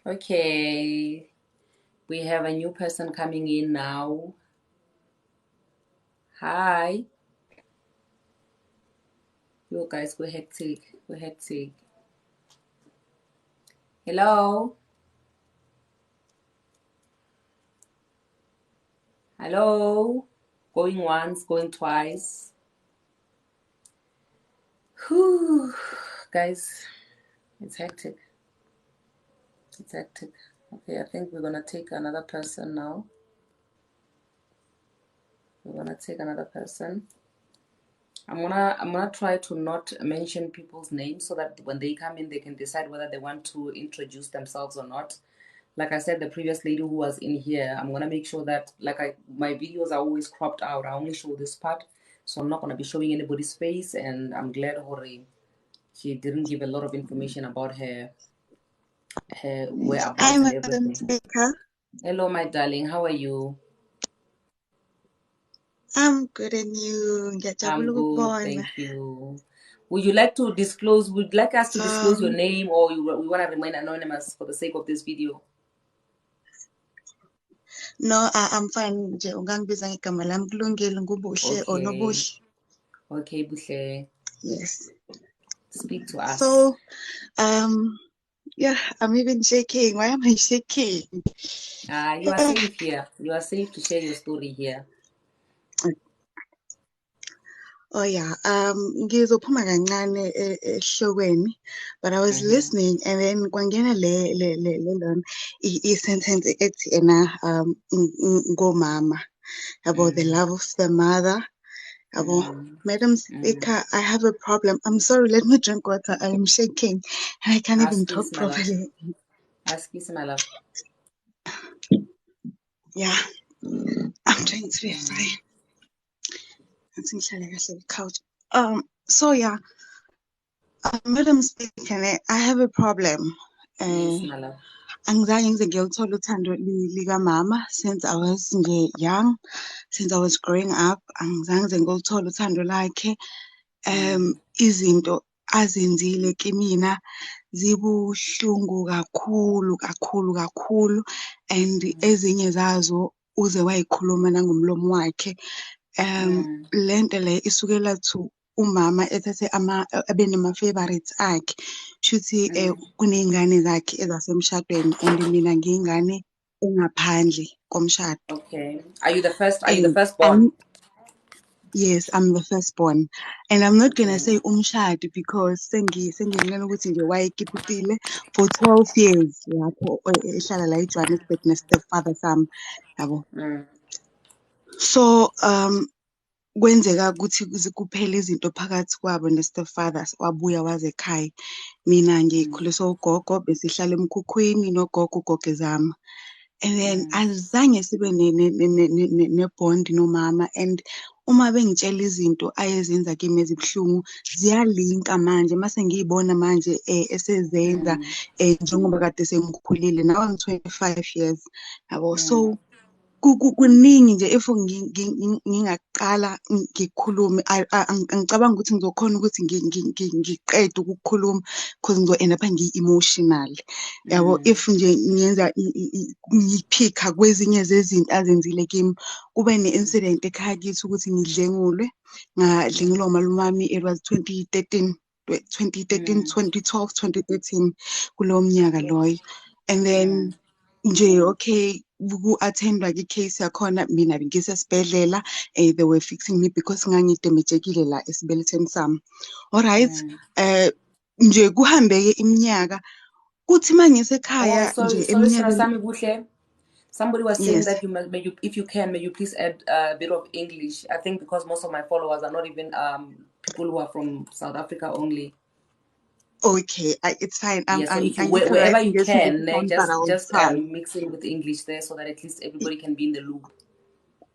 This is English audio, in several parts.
Okay, we have a new person coming in now. Hi. You guys, we're hectic. We're hectic. Hello. Hello. Going once, going twice. Whew. Guys, it's hectic. It's hectic. Okay, I think we're gonna take another person now. We're gonna take another person. I'm gonna try to not mention people's names so that when they come in they can decide whether they want to introduce themselves or not. Like I said, the previous lady who was in here, I'm gonna make sure that my videos are always cropped out. I only show this part, so I'm not gonna be showing anybody's face. And I'm glad Hori she didn't give a lot of information about her Hi, whereabouts and Madam everything. Speaker. Hello, my darling. How are you? I'm good and you. I'm Ngiyajabula good, ukukubona. thank you. Would you like to disclose? Would you like us to disclose your name, or we want to remain anonymous for the sake of this video? No, I'm fine nje. Ungangibiza ngegama lami kulungile ngubuhle or Okay, nobuhle. okay, Buhle, Yes. speak to us. So, yeah, I'm even shaking. Why am I shaking? You are safe here. You are safe to share your story here. Oh yeah, ngizophuma kancane ehlokweni, but I was listening and then kwangena lona i-sentence ethi ngomama about the love of the mother. Madam Speaker, I have a problem. I'm sorry, let me drink water. I am shaking and I can't even Ask talk this, my love. properly. Ask this, my love. Yeah, I'm trying to be fine. Couch. So yeah, Madam Speaker, I have a problem. Yes, my love. Angizange ngize ngiyoluthola uthando likamama since I was young, since I was growing up. Angizange ngize ngiluthola uthando lakhe. Izinto azenzile kimina zibuhlungu kakhulu, and ezinye zazo uze wayikhuluma nangomlomo wakhe. Lento le isukela to umama ethathe abe nama-favorites akhe, shuthi kuney'ngane zakhe ezasemshadweni and mina ngiyingane engaphandle komshado. Okay. Are you the first? Are you the And firstborn? yes, I'm the firstborn. And I'm not gonna Okay. say umshado because sengibona ukuthi nje wayekipitile for 12 years lapho ehlala la eJohannesburg ne-stepfather sami, yabo. So kwenzeka ukuthi kuphela izinto phakathi kwabo ne-stepfather, wabuya waze ekhaya. Mina ngikhuliswe ugogo, besihlala emkhukhwini nogogo, ugogo ezama. And then azange sibe ne-bond nomama, and uma bengitshela izinto ayezenza kimi ezibuhlungu ziyalinka manje mase ngiyibona manje esezenza njengoba kade sengikhulile. Now I'm 25 years, yabo. So kuningi nje if ngingaqala ngikhulume, angicabangi ukuthi ngizokhona ukuthi ngiqede ukukhuluma because ngizo-end-up-a ngiyi-emotional, yabo. If nje ngiyenza ngiphikha kwezinye zezinto azenzile kimi. Kube ne-incident ekhaya kithi ukuthi ngidlengulwe, ngadlengulwa umalume wami. It was 2013, 2012, 2013, kulowo mnyaka loyo. And then nje okay, ku-attendwa i-case yakhona, mina bengisesibhedlela. They were fixing me because ngangidemejekile la esibelethweni sami. Alright, nje kuhambeke iminyaka, kuthi mangisekhaya nje Sorry, Sarah eminyakeni. Sami Buhle. Somebody was saying Yes. that if you can, may you please add a bit of English. I think because most of my followers are not even people who are from South Africa only. Okay, it's fine. Yeah, so if you Angithi wherever right you ngesizulu can, sami, but I will just try. mix in with English there so that at least everybody can be in the loop.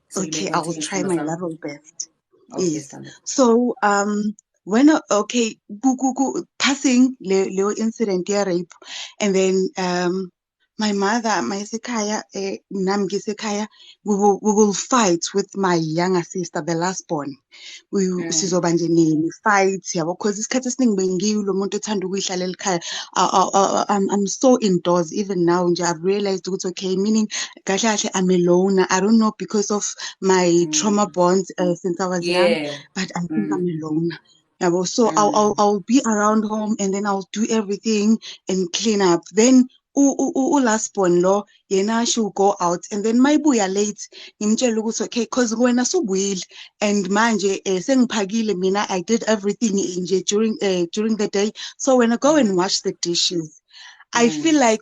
So you may Okay, I will continue, try my Sam. level best. Okay, Yes. standard. So when passing Leo incident ya rape, and then my mother, mayisekhaya, nami ngisekhaya, we will fight with my younger sister, the last born. Sizoba nje ne-fight yabo, because isikhathi esiningi bengiyo muntu othanda ukuyihlalela ekhaya. I'm so indoors even now nje. I've realized ukuthi okay, meaning kahle kahle I'm alone. I don't know, because of my trauma bonds since I was young, Yeah. but I think I'm alone. Yabo, so I'll be around home, and then I'll do everything and clean up. Then last born lo yena, she'll go out, and then mayibuya late ngimtshela ukuthi okay, cause wena subuyile, and manje sengiphakile mina, I did everything nje during the day, so when I go and wash the dishes, I feel like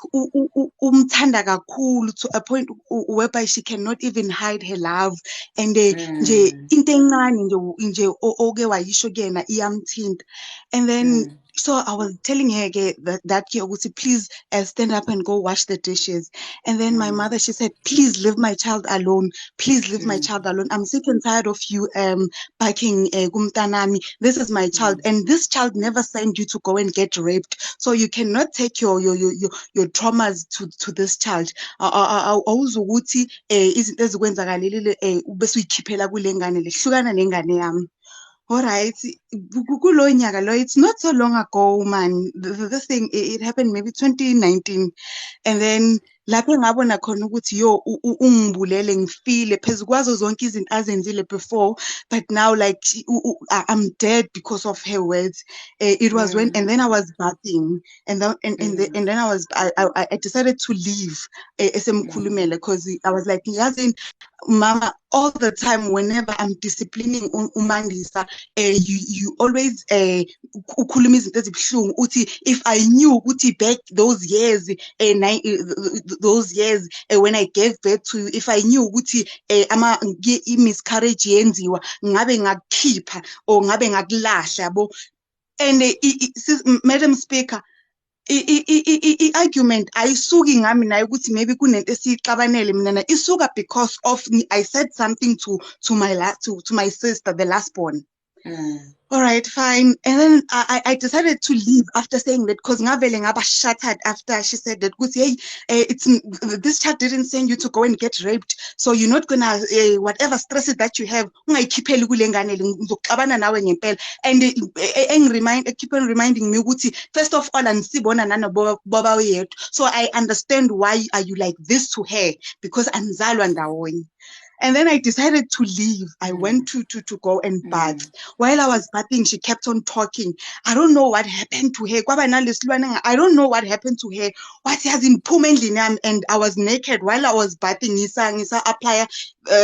umthanda kakhulu to a point whereby she cannot even hide her love, and nje into encane nje oke wayisho kuyena iyamthinta. And then so I was telling her that ukuthi please stand up and go wash the dishes. And then my mother, she said, please leave my child alone, please leave my child alone, I'm sick and tired of you backing kumtanami. This is my child, and this child never sent you to go and get raped, so you cannot take your traumas to this child. Awuzukuthi izinto ezikwenzakalile bese uyikhiphela kule ngane le, hlukana nengane yami. Alright, kulo nyaka lo, it's not so long ago, man. This thing, it happened maybe 2019, and then lapho ngabona khona ukuthi yo ungibulele ngifile phezu kwazo zonke izinto azenzile before, but now like I'm dead because of her words. It was when, and then I was bathing, and then I decided to leave esemkhulumele, because I was like, yazi mama, all the time whenever I'm disciplining umandisa, you always ukhuluma izinto ezibuhlungu uthi if I knew ukuthi back those years when I gave birth to you, if I knew ukuthi miscarriage yenziwa ngabe ngakukhipha or ngabe ngakulahla yabo. And Madam Speaker, i-argument ayisuki ngami naye ukuthi maybe kunento esiyixabanele mina isuka because of I said something to my sister, the last born. All right, fine. And then I decided to leave after saying that, because ngavele ngaba shattered after she said that, hey, this child didn't send you to go and get raped, so you're not gonna whatever stresses that you have ungayikhipheli kule ngane le, ngizoxabana nawe ngempela. And keep on reminding me ukuthi first of all anisibona nana baba wethu, so I understand why are you like this to her, because anizalwa ndawonye. And then I decided to leave. I went to go and bath. While I was bathing, she kept on talking. I don't know what happened to her. I don't know what happened to her. What has in and I was naked while I was bathing. Ngisa apply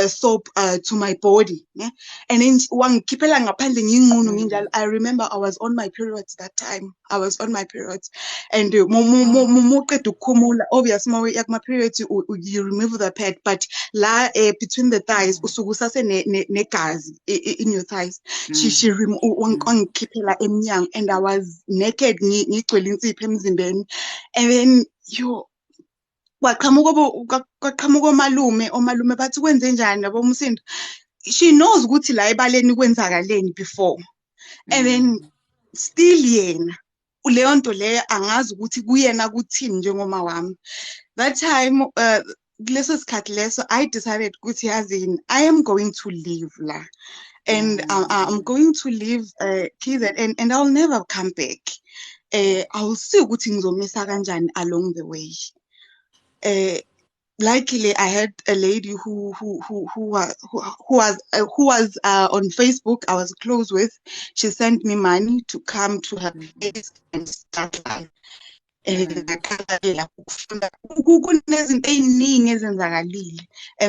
soap to my body. Yeah? And then I remember I was on my periods that time. I was on my periods. And obviously my periods, you remove the pad, but between the thighs usugusase negazi in your thighs. She wangikhiphela emnyango, and I was naked ngigcwele insipho emzimbeni. And then kwaqhamuka omalume bathi kwenze njani yabo Msindo. She knows ukuthi la ebaleni kwenzakaleni before. And then still yena leyo nto leyo angazi ukuthi kuyena kuthini njengoma wami. That time kuleso sikhathi leso I decided ukuthi yazini I am going to leave la, and I'm going to leave KZN, and I'll never come back. I'll see ukuthi ngizomisa kanjani along the way. Luckily, I had a lady who was on Facebook. I was close with. She sent me money to come to her place and start life. And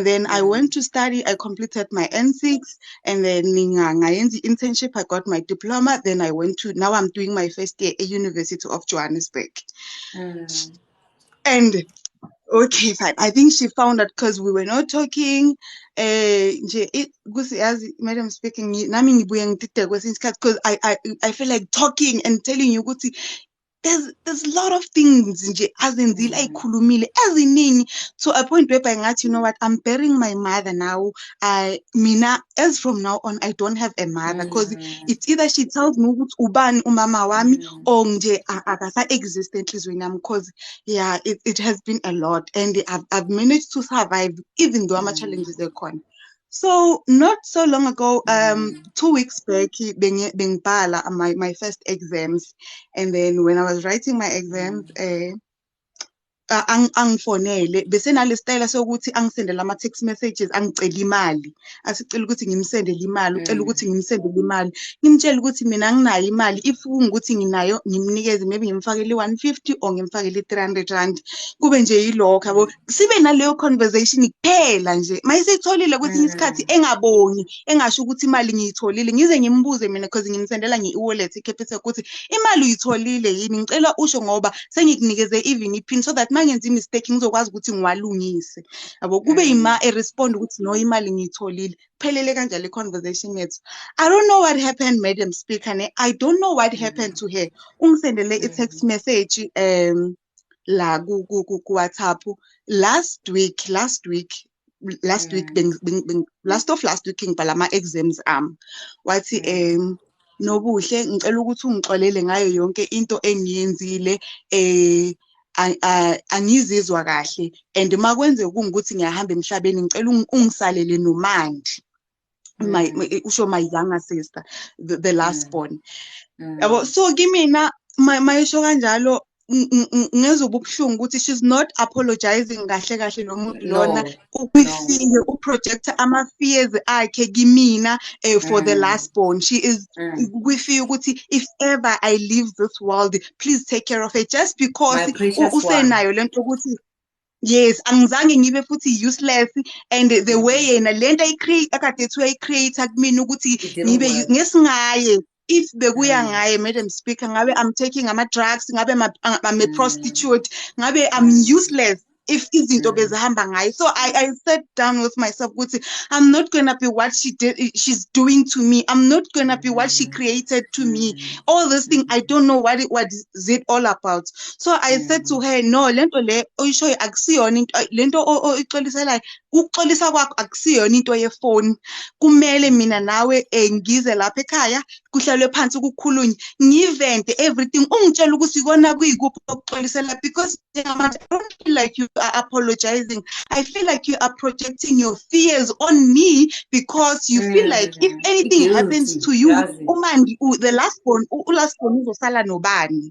then I went to study. I completed my N6, and then internship. I got my diploma. Then I went to, now I'm doing my first year at University of Johannesburg. And okay, fine. I think she found that because we were not talking. Madam speaking, because I feel like talking and telling you there's a lot of things nje azenzile ayikhulumile eziningi to a point whereby ngathi, you know what, I'm burying my mother now. Mina, as from now on, I don't have a mother, because it's either she tells me ukuthi ubani umama wami or nje akasa existent enhlizweni yami, because yeah, it has been a lot, and I've managed to survive even though ama-challenges ekhona. So not so long ago, 2 weeks back, bengibhala my first exams, and then when I was writing my exams, angifonele bese nalesitayela sokuthi angisendele ama-text messages angicela imali, asicela ukuthi ngimsendele imali, ucela ukuthi ngimsendele imali, ngimtshela ukuthi mina anginayo imali, if kungukuthi nginayo ngimnikeze, maybe ngimfakele 150 or ngimfakele 300 rand, kube nje yilokho yabo, sibe naleyo conversation kuphela nje. Mayisitholile kwesinye isikhathi engabongi, engasho ukuthi imali ngiyitholile, ngize ngimbuze mina because ngimsendela nge-e-wallet ikhephethe ukuthi imali uyitholile yini, ngicela usho ngoba sengikunikeze even ipin so that mangenza imistake ngizokwazi ukuthi ngiwalungise yabo. Kube yima respond ukuthi no, imali ngiyitholile, phelele kanjalo le conversation yethu. I don't know what happened, Madam Speaker, I don't know what happened to her. Ungisendele i-text message la ku WhatsApp last week last week last week ngibhala ama-exams wathi Nobuhle, ngicela ukuthi ungixolele ngayo yonke into engiyenzile, angizizwa kahle, and makwenzeka kungukuthi ngiyahamba emhlabeni ngicela ungisalele noMandi, usho my younger sister, the last born yabo. So kimina mayisho kanjalo ngezwe ubuhlungu ukuthi she's not apologizing kahle kahle lo muntu lona, ukufike uprojector ama-fears akhe kimina for the last born. She is kufike ukuthi if ever I leave this world, please take care of her, just because usenayo lento ukuthi yes, angizange ngibe futhi useless, and the way yena lento akade ethi uyayicreate kumina ukuthi ngibe ngesingaye. If bekuya ngaye, Madam Speaker, ngabe I'm taking ama-drugs, ngabe I'm a prostitute, ngabe I'm useless if izinto bezihamba ngayo. So I sat down with myself ukuthi I'm not gonna be what she's doing to me. I'm not gonna be what she created to me. All this thing, I don't know what is it all about. So I said to her, no, lento le oyishoyo akusiyona into, lento oyixoliselayo, ukuxolisa kwakho akusiyona into yefoni. Kumele mina nawe ngize lapha ekhaya kuhlalwe phansi kukhulunywe, ngivente everything, ungitshela ukuthi ikona kuyikuphi okuxolisela, because I don't feel like you are apologizing. I feel like you are projecting your fears on me, because you feel like if anything happens to you, umandi the last born uzosala nobani.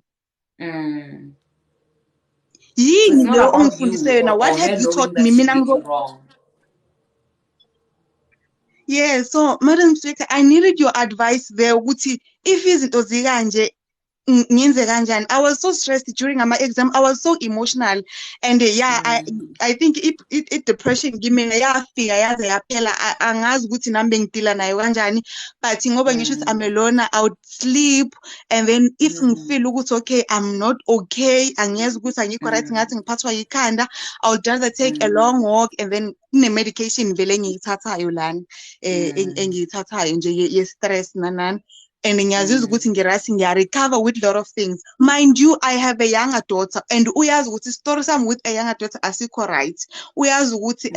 Yini leyo ongifundise yona? What have you taught me? Mina wrong. Yeah, so Madam Speaker, I needed your advice there. Ukuthi if izinto zikanje ngenze kanjani. I was so stressed during my exam. I was so emotional, and I think it depression kimi yafika yaze yaphela, angazi ukuthi nami ngidila nayo kanjani, but ngoba ngisho ukuthi I'm alone, I would sleep, and then if ngifeel ukuthi okay, I'm not okay, angiyezi ukuthi angikho right, ngathi ngiphathwa yikhanda, I would rather take a long walk, and then medication vele ngiyithathayo lana engiyithathayo nje ye stress nanani. And ngiyazizwa ukuthi ngirasi ngiyarecover with a lot of things. Mind you, I have a younger daughter, and uyazi ukuthi story sami with a younger daughter asikho right. Uyazi ukuthi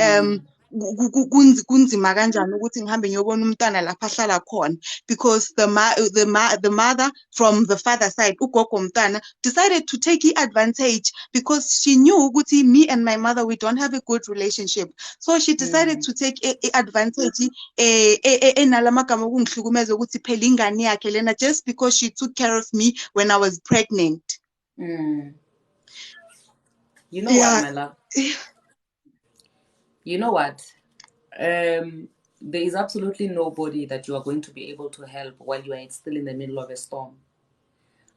kunzima kanjani ukuthi ngihambe ngiyobona umntwana lapha ahlala khona, because the mother from the father side, ugogo umntwana, decided to take advantage, because she knew ukuthi me and my mother, we don't have a good relationship. So she decided to take advantage enalamagama okungihlukumeza ukuthi phela ingane yakhe lena, just because she took care of me when I was pregnant. You know what, my love? You know what? There is absolutely nobody that you are going to be able to help while you are still in the middle of a storm.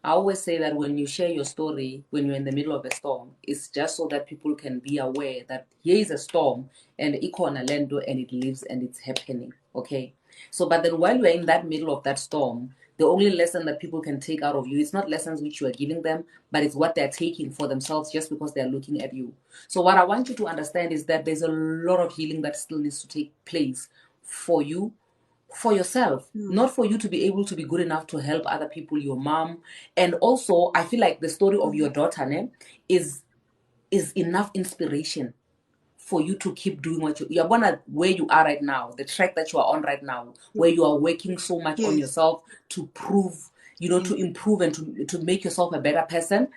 I always say that when you share your story, when you're in the middle of a storm, it's just so that people can be aware that here is a storm and ikona lendo and it lives and it's happening. Okay. So, but then while you're in that middle of that storm, the only lesson that people can take out of you, it's not lessons which you are giving them, but it's what they're taking for themselves just because they're looking at you. So what I want you to understand is that there's a lot of healing that still needs to take place for you, for yourself, not for you to be able to be good enough to help other people, your mom. And also, I feel like the story of your daughter is enough inspiration for you to keep doing what you're gonna, where you are right now, the track that you are on right now, where you are working so much on Yes. yourself to prove, to improve and to make yourself a better person.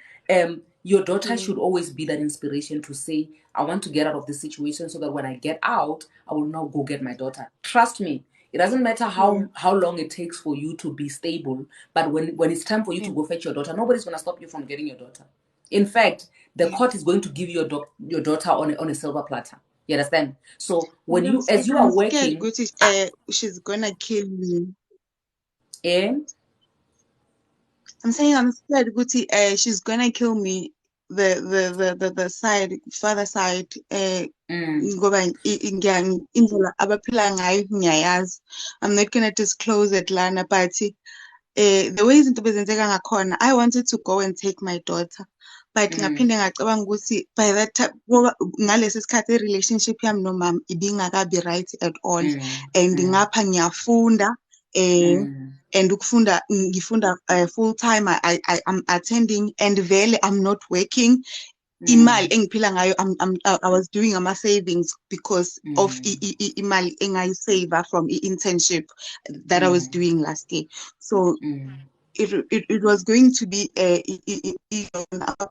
Your daughter should always be that inspiration to say, I want to get out of this situation so that when I get out, I will now go get my daughter. Trust me, it doesn't matter how long it takes for you to be stable, but when it's time for you to go fetch your daughter, nobody's going to stop you from getting your daughter. In fact, the court is going to give you your daughter on a silver platter. You understand? So when you, as you are I'm scared, working, Gucci, she's gonna kill me. and I'm saying I'm scared, Gucci, she's gonna kill me. The side, father side, ngoba indlela abaphila ngayo ngiyayazi. I'm not gonna disclose it lana, but the way izinto bezenzeka ngakhona, I wanted to go and take my daughter. But ngaphinde ngacabanga ukuthi by that time ngoba ngalesi sikhathi i-relationship yami nomama ibingakabi right at all, and ngapha ngiyafunda and ukufunda ngifunda full time. I'm attending and vele I'm not working. Imali engiphila ngayo, I was doing ama savings because of imali engayisave from internship that I was doing last year. So it was going to be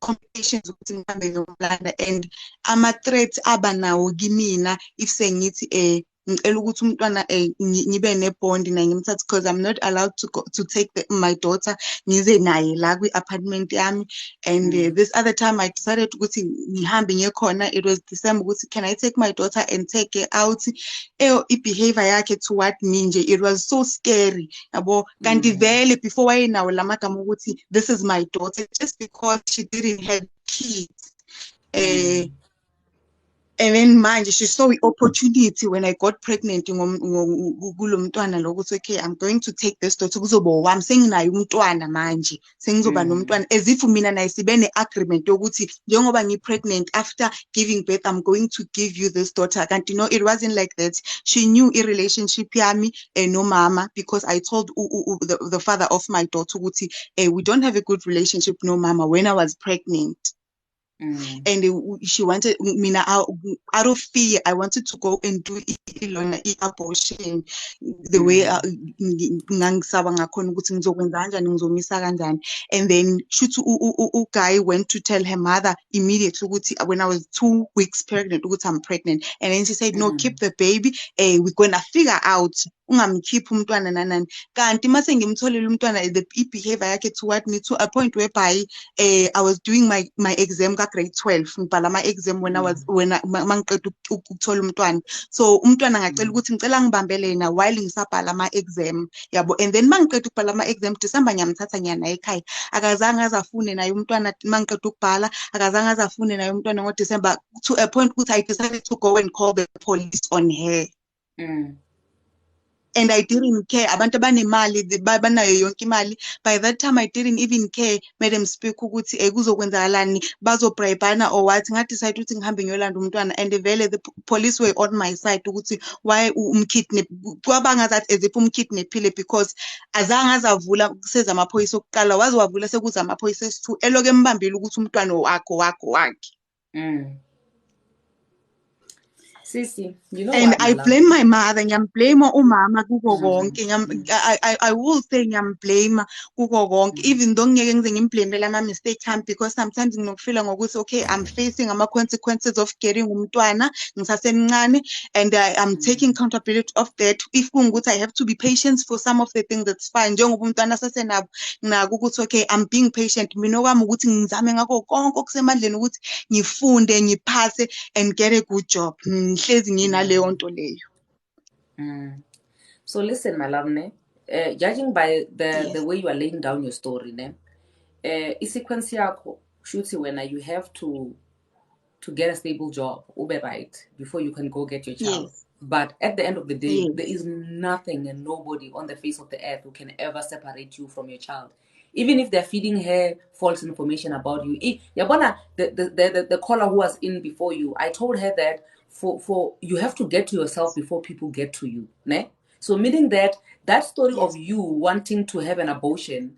complications ukuthi ngihambe ngiyomlanda, and ama-threats aba nawo kimina if sengithi ngicela ukuthi umntwana ngibe nebond naye ngimthathe, because I'm not allowed to take my daughter ngize naye la kwi-apartment yami. And this other time I decided ukuthi ngihambe ngiye khona, it was December, ukuthi can I take my daughter and take her out. I-behavior yakhe toward me nje, it was so scary yabo. Kanti vele before wayenawo lamagama ukuthi this is my daughter, just because she didn't have kids. And then manje she saw the opportunity when I got pregnant kulo mntwana lo ukuthi okay, I'm going to take this daughter kuzoba wami, senginayo umntwana manje, sengizoba nomntwana, as if mina naye sibe ne-agreement yokuthi njengoba ngi-pregnant after giving birth I'm going to give you this daughter. Kanti no, it wasn't like that. She knew i-relationship yami no mama, because I told the father of my daughter ukuthi we don't have a good relationship no mama when I was pregnant. And she wanted mina out of fear, I wanted to go and do abortion the way ngangisaba ngakhona ukuthi ngizokwenza kanjani, ngizomisa kanjani. And then shuthi guy went to tell her mother immediately ukuthi when I was 2 weeks pregnant ukuthi I'm pregnant, and then she said no, keep the baby, we're gonna figure out, ungamkhiphi umntwana nanani. Kanti mase ngimtholile umntwana, the behavior yakhe toward me to a point whereby I was doing my exam grade 12, ngibhala ama-exam when mangiqeda ukuthola umntwana. So umntwana ngacela ukuthi ngicela ngibambele yena while ngisabhala ama-exam yabo. And then mangiqeda ukubhala ama-exam December ngiyamthatha ngiya naye ekhaya, akazange azafune naye umntwana. Mangiqeda ukubhala akazange azafune naye umntwana ngoDecember, to a point ukuthi I decided to go and call the police on her. And I didn't care. Abantu abanemali banayo yonke imali. By that time I didn't even care. Made them speak ukuthi kuzokwenzakalani, bazobribana or what. Ngadecide ukuthi ngihambe ngiyolanda umntwana, and vele the police were on my side ukuthi why umkidnap, kwabangazathi as if umkidnapile, because azange azavula kuseza amaphoyisa okuqala, waze wavula sekuza amaphoyisa esi2 eloke embambile ukuthi umntwana wakhe. Sisi, you know And what, I my blame love? my mother, ngiyamblame umama kuko konke. I will say ngiyamblame kuko konke, even though ngeke ngize ngimblamele ama-mistakes ami, because sometimes nginokufila ngokuthi okay, I'm facing ama-consequences of getting umntwana ngisasemncane, and I'm taking accountability of that. If kungukuthi I have to be patient for some of the things, that's fine. Njengoba umntwana sasenabo nako ukuthi okay, I'm being patient. Mina okwami ukuthi ngizame ngakho konke okusemandleni ukuthi ngifunde, ngiphase and get a good job. Hlezi nginaleyo nto leyo. So listen, my love, judging by the Yes. way you are laying down your story, i-sequence yakho shuthi when you have to get a stable job, ube right, before you can go get your child. Yes. But at the end of the day, Yes. there is nothing and nobody on the face of the earth who can ever separate you from your child. Even if they're feeding her false information about you. Yabona, the caller who was in before you, I told her that for you have to get to yourself before people get to you. Ne? So meaning that story Yes. of you wanting to have an abortion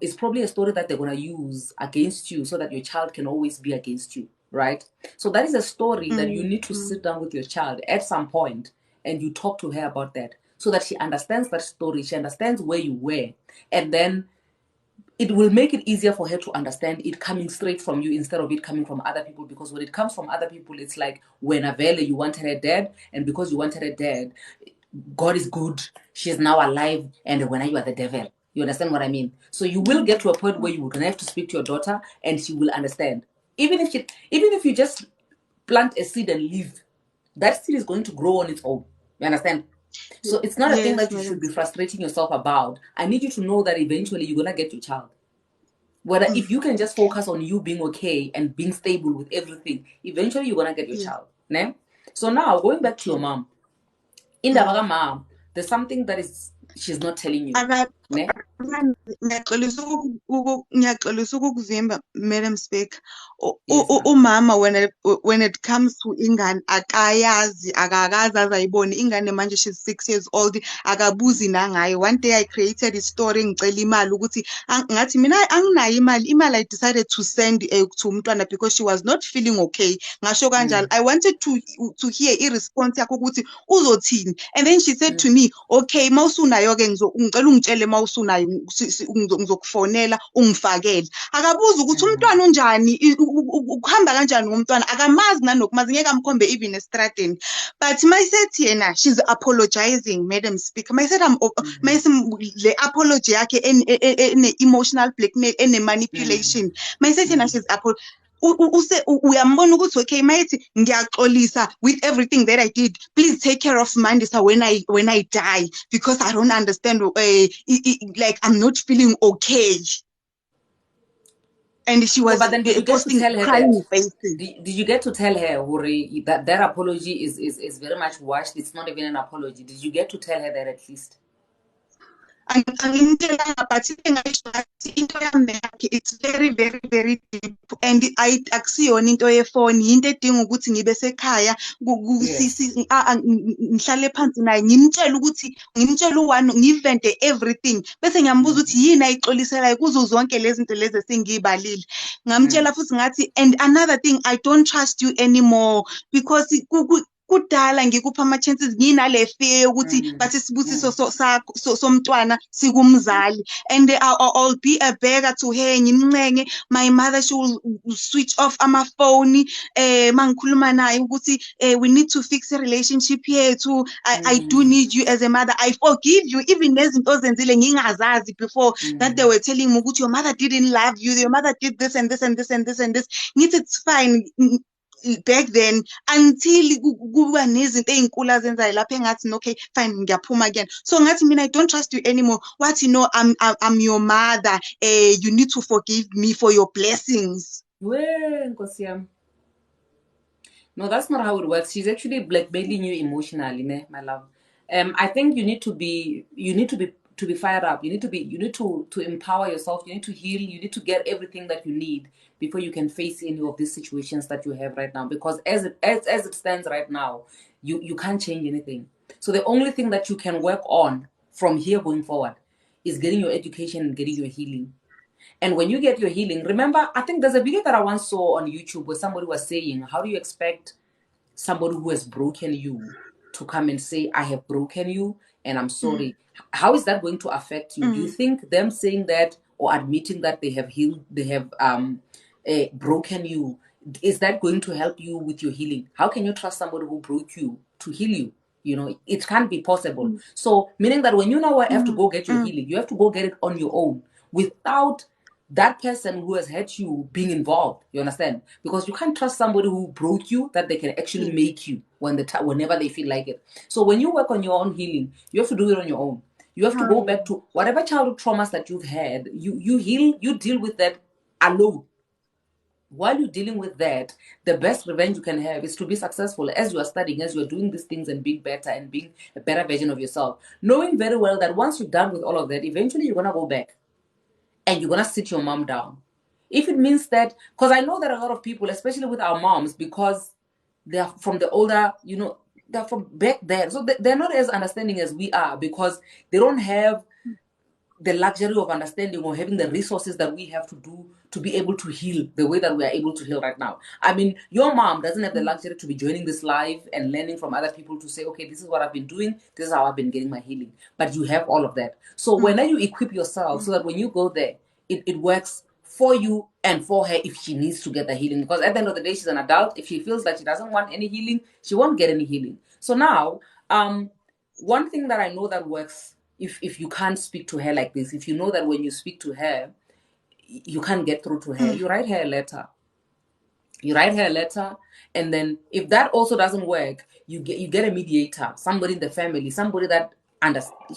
is probably a story that they're going to use against you so that your child can always be against you, right? So that is a story that you need to sit down with your child at some point and you talk to her about that so that she understands that story, she understands where you were, and then it will make it easier for her to understand it coming straight from you instead of it coming from other people. Because when it comes from other people, it's like when Avele, you wanted her dead, and because you wanted her dead, God is good, she's now alive, and when you are the devil. You understand what I mean? So you will get to a point where you're gonna have to speak to your daughter and she will understand. Even if you just plant a seed and leave, that seed is going to grow on its own. You understand? So it's not a thing Yes, that you madam. should be frustrating yourself about. I need you to know that eventually you're gonna get your child. Whether if you can just focus on you being okay and being stable with everything, eventually you're gonna get your Yes. child. Ne? So now going back to Okay. your mom. In the mom, there's something that is she's not telling you. Ne? Ngiyaxolisa ukukuvimba, Madam Speaker. Yes, ma'am. Umama when it comes to ingane akayazi akakazi azayibone ingane manje, she's 6 years old, akabuzi nangayo. One day I created a story ngicela imali ukuthi ngathi mina anginayo imali I decided to send to umntwana because she was not feeling okay. Ngasho kanjalo, I wanted to hear i-response yakho ukuthi uzothini, and then she said to me, okay mawusunayo ke ngicela ungitshele mawusunayo ngizokufonela ungifakele. Akabuza ukuthi umntwana unjani, ukuhamba kanjani ngomntwana, akamazi nanokumazi, ngeke amkhombe even estradeni. But mayisethi yena she's apologizing, Madam Speaker, mayisethi le apology yakhe ene-emotional blackmail, ene-manipulation, mayisethi yena she's uyambona ukuthi okay mayithi ngiyaxolisa with everything that I did, please take care of Mandisa when I die because I don't understand, like I'm not feeling okay. And she was But then did you get to posting tell her that? crying faces. Did you get to tell her, Hori, that that apology is very much washed? It's not even an apology. Did you get to tell her that at least? Angimtshelanga, but engayisho ngathi into yami yakhe it's very very very deep, and akusiyona into yefoni, into edinga ukuthi ngibe sekhaya Yes. ngihlale phansi naye ngimtshele ukuthi ngimtshele u-one, ngivente everything, bese ngiyambuza ukuthi yini ayixoliselayo kuzo zonke lezi zinto lezi esengiyibalile. Ngamtshela futhi ngathi, and another thing, I don't trust you anymore because kudala ngikupha ama-chances, nginale fear yokuthi bathi sibusiso somntwana sikumzali, and I'll be a beggar to her, ngimncenge. My mother, she will switch off amafoni mangikhuluma naye ukuthi we need to fix a relationship yethu. I do need you as a mother. I forgive you even nezinto ozenzile ngingazazi before that they were telling me ukuthi your mother didn't love you, your mother did this and this and this and this and this. Ngithi it's fine back then until kuba nezinto ezinkulu azenzayo lapha engathi okay fine ngiyaphuma again. So ngathi mina I don't trust you anymore. What, you know, I'm your mother, you need to forgive me for your blessings. No, that's not how it works. She's actually blackmailing you emotionally, my love. I think you need to be fired up. You need to empower yourself. You need to heal. You need to get everything that you need before you can face any of these situations that you have right now. Because as it stands right now, you can't change anything. So the only thing that you can work on from here going forward is getting your education and getting your healing. And when you get your healing, remember, I think there's a video that I once saw on YouTube where somebody was saying, how do you expect somebody who has broken you to come and say, I have broken you and I'm sorry? How is that going to affect you? Do you think them saying that or admitting that they have healed, they have broken you, is that going to help you with your healing? How can you trust somebody who broke you to heal you? You know, it can't be possible. So meaning that when you now have to go get your healing, you have to go get it on your own without that person who has hurt you being involved. You understand? Because you can't trust somebody who broke you that they can actually make you whenever they feel like it. So when you work on your own healing, you have to do it on your own. You have to go back to whatever childhood traumas that you've had. You heal, you deal with that alone. While you're dealing with that, the best revenge you can have is to be successful as you are studying, as you are doing these things and being better and being a better version of yourself. Knowing very well that once you're done with all of that, eventually you're going to go back and you're going to sit your mom down. If it means that, because I know that a lot of people, especially with our moms, because they are from the older, they're from back then. So they're not as understanding as we are, because they don't have the luxury of understanding or having the resources that we have to do to be able to heal the way that we are able to heal right now. I mean, your mom doesn't have the luxury to be joining this live and learning from other people to say, okay, this is what I've been doing, this is how I've been getting my healing. But you have all of that. So when you equip yourself so that when you go there, it works for you and for her if she needs to get the healing. Because at the end of the day, she's an adult. If she feels that she doesn't want any healing, she won't get any healing. So now, one thing that I know that works, if you can't speak to her like this, if you know that when you speak to her, you can't get through to her, you write her a letter. You write her a letter, and then if that also doesn't work, you get a mediator, somebody in the family, somebody that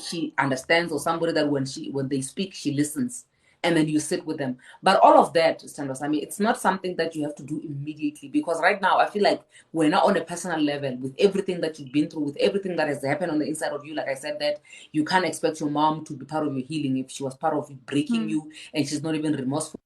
she understands, or somebody that when they speak, she listens, and then you sit with them. But all of that, Standos, I mean, it's not something that you have to do immediately, because right now I feel like we're not on a personal level with everything that you've been through, with everything that has happened on the inside of you. Like I said, that you can't expect your mom to be part of your healing if she was part of breaking you, and she's not even remorseful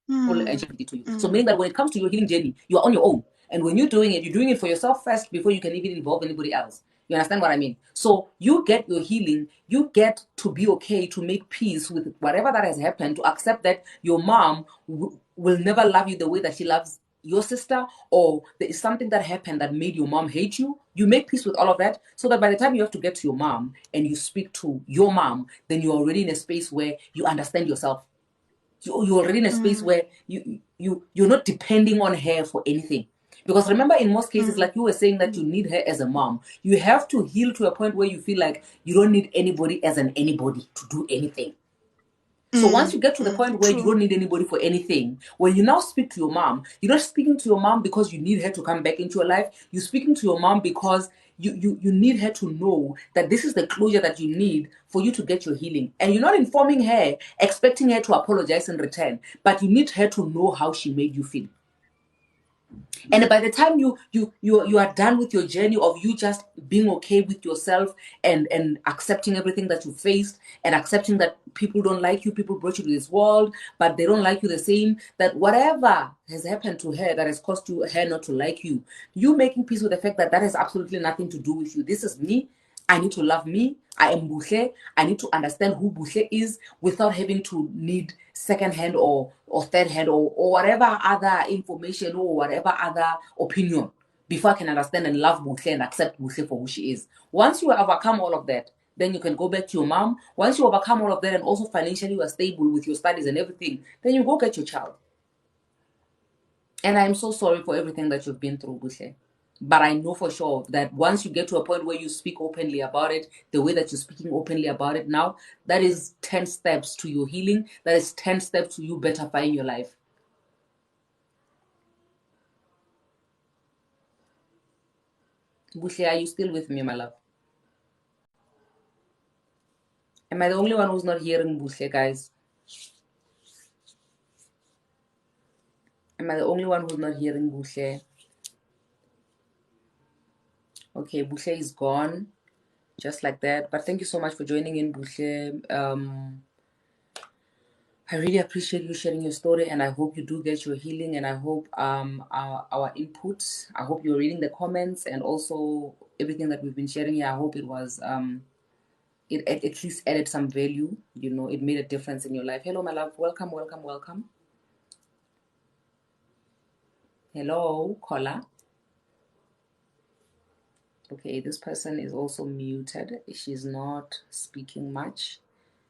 and she did to you. So meaning that when it comes to your healing journey, you are on your own. And when you're doing it for yourself first before you can even involve anybody else. You understand what I mean? So you get your healing, you get to be okay, to make peace with whatever that has happened, to accept that your mom will never love you the way that she loves your sister, or there is something that happened that made your mom hate you. You make peace with all of that, so that by the time you have to get to your mom and you speak to your mom, then you're already in a space where you understand yourself. You're already in a space where you're not depending on her for anything. Because remember, in most cases, like you were saying, that you need her as a mom, you have to heal to a point where you feel like you don't need anybody as an anybody to do anything. So once you get to the point where you don't need anybody for anything, when you now speak to your mom, you're not speaking to your mom because you need her to come back into your life. You're speaking to your mom because you need her to know that this is the closure that you need for you to get your healing. And you're not informing her, expecting her to apologize in return, but you need her to know how she made you feel. And by the time you are done with your journey of you just being okay with yourself and accepting everything that you faced, and accepting that people don't like you, people brought you to this world, but they don't like you the same, that whatever has happened to her that has caused her not to like you, you making peace with the fact that that has absolutely nothing to do with you. This is me. I need to love me. I am Buhle. I need to understand who Buhle is without having to need second hand or third hand or whatever other information or whatever other opinion before I can understand and love Buhle and accept Buhle for who she is. Once you overcome all of that, then you can go back to your mom. Once you overcome all of that and also financially you are stable with your studies and everything, then you go get your child. And I'm so sorry for everything that you've been through, Buhle. But I know for sure that once you get to a point where you speak openly about it, the way that you're speaking openly about it now, that is 10 steps to your healing. That is 10 steps to you betterifying your life. Buhle, are you still with me, my love? Am I the only one who's not hearing Buhle, guys? Am I the only one who's not hearing Buhle? Okay, Buhle is gone. Just like that. But thank you so much for joining in, Buhle. I really appreciate you sharing your story, and I hope you do get your healing, and I hope our input, I hope you're reading the comments and also everything that we've been sharing here. I hope it was it at least added some value, it made a difference in your life. Hello, my love. Welcome, welcome, welcome. Hello, caller. Okay, this person is also muted. She's not speaking much.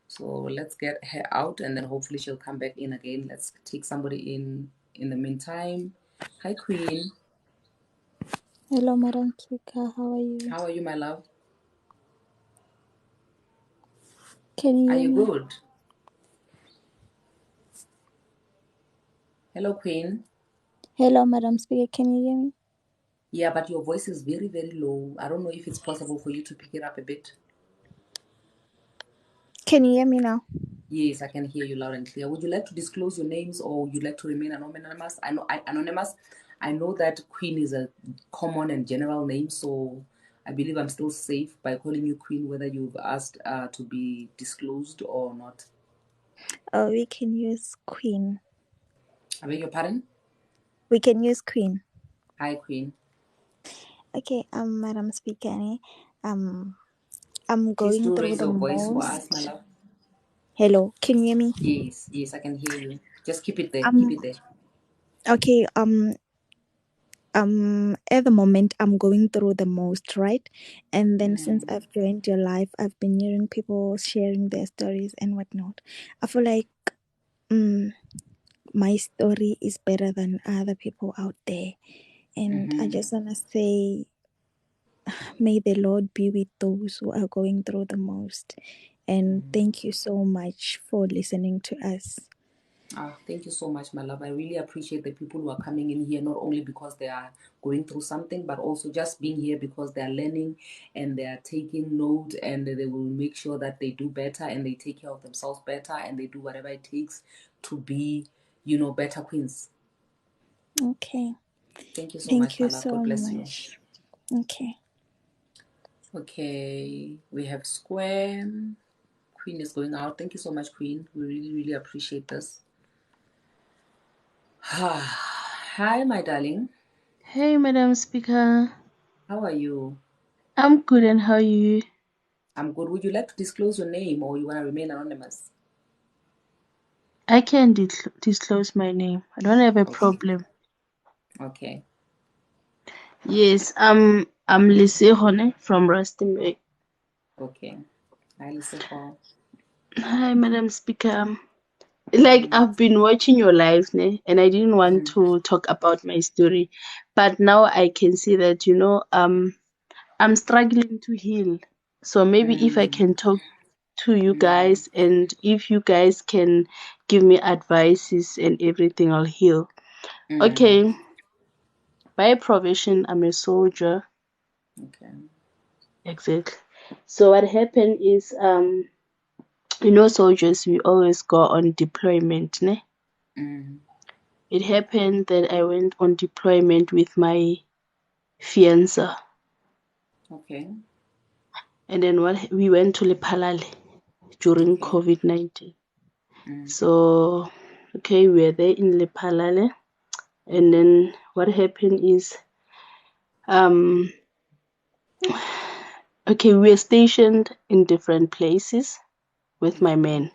So let's get her out, and then hopefully she'll come back in again. Let's take somebody in the meantime. Hi, Queen. Hello, Madam Kika. How are you? How are you, my love? Can you Are hear you me? good? Hello, Queen. Hello, Madam Speaker. Can you hear me? Yeah, but your voice is very, very low. I don't know if it's possible for you to pick it up a bit. Can you hear me now? Yes, I can hear you loud and clear. Would you like to disclose your names, or would you like to remain anonymous? Anonymous. I know that Queen is a common and general name, so I believe I'm still safe by calling you Queen, whether you've asked to be disclosed or not. Oh, we can use Queen. I beg your pardon? We can use Queen. Hi, Queen. Okay, Madam Speaker, I'm Please going do through raise the your voice for us, my most. love. Hello, can you hear me? Yes, I can hear you. Just keep it there. Um, Keep it there. okay, at the moment I'm going through the most, right? And then since I've joined your life, I've been hearing people sharing their stories and whatnot. I feel like my story is better than other people out there. And I just wanna say, may the Lord be with those who are going through the most. And thank you so much for listening to us. Thank you so much, my love. I really appreciate the people who are coming in here, not only because they are going through something, but also just being here because they are learning and they are taking note, and they will make sure that they do better and they take care of themselves better and they do whatever it takes to be, better queens. Okay. Thank you so Thank much, my you love. so God bless you. much. Okay. Okay, we have Square. Queen is going out. Thank you so much, Queen. We really, really appreciate this. Hi, my darling. Hey, Madam Speaker. How are you? I'm good, and how are you? I'm good. Would you like to disclose your name or you want to remain anonymous? I can disclose my name. I don't have a problem. Okay. Yes, I'm Lisehone from Rustenburg. Okay. Hi, Lisefo. Hi, Madam Speaker. Like I've been watching your lives, ne, and I didn't want to talk about my story, but now I can see that I'm struggling to heal. So maybe if I can talk to you guys, and if you guys can give me advices and everything, I'll heal. Okay. By profession, I'm a soldier. Okay. Exactly. So what happened is, soldiers, we always go on deployment, ne? It happened that I went on deployment with my fiancé. Okay. And then we went to lephalale during Okay. COVID-19. So, okay, we were there in lephalale. And then what happened is, okay, we were stationed in different places with my men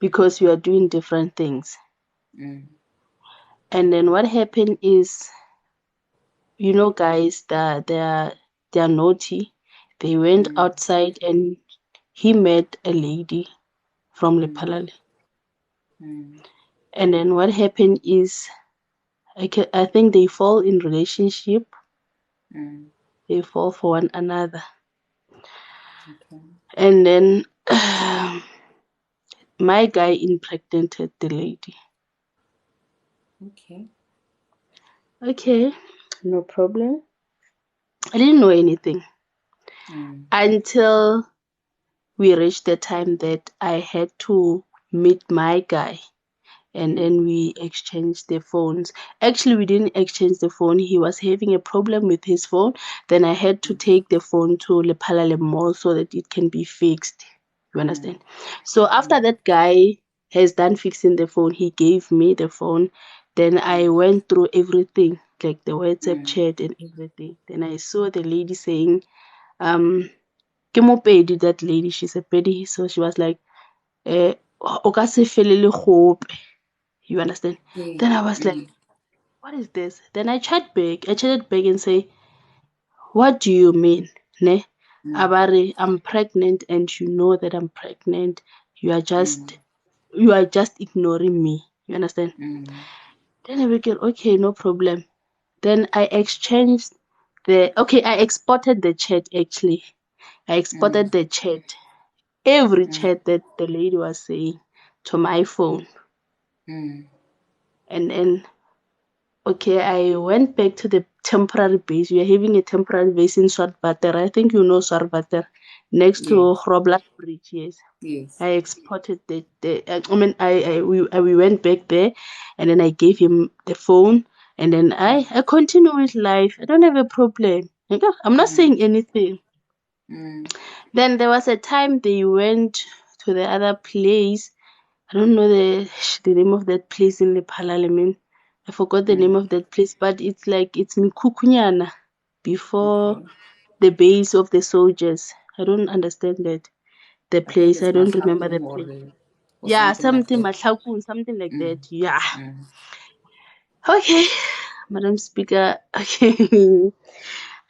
because we are doing different things. And then what happened is, guys, that they're naughty. They went outside and he met a lady from lephalale. And then what happened is, I think they fall in relationship. They fall for one another. Okay. And then my guy impregnated the lady. Okay. Okay, no problem. I didn't know anything until we reached the time that I had to meet my guy, and then we exchanged the phones. Actually, we didn't exchange the phone. He was having a problem with his phone. Then I had to take the phone to lephalale Mall so that it can be fixed. You understand? So after that guy has done fixing the phone, he gave me the phone. Then I went through everything, like the WhatsApp chat and everything. Then I saw the lady saying, ke Mopedi, that lady, she's a pedi. So she was like, o ka se felele gope. You understand? Then I was like, what is this? Then I chatted back and say, what do you mean? Ne? Abare, I'm pregnant and you know that I'm pregnant. You are just ignoring me. You understand? Then I will get, okay, no problem. Then I exported the chat actually. I exported the chat, every chat that the lady was saying, to my phone. And then, okay, I went back to the temporary base. We are having a temporary base in Swartwater. I think you know Swartwater, next to Grobler Bridge. Yes. Yes. I exported we went back there, and then I gave him the phone, and then I continue with life. I don't have a problem. Okay? I'm not saying anything. Then there was a time they went to the other place. I don't know the name of that place in lephalale. I forgot the name of that place, but it's like it's Mikukunyana before Okay. the base of the soldiers. I don't understand that. The I think place, it's I don't remember the Mahlakung place. or Yeah, something like something that. Mahlakun, something like that. Yeah. Mm. Okay, Madam Speaker. Okay.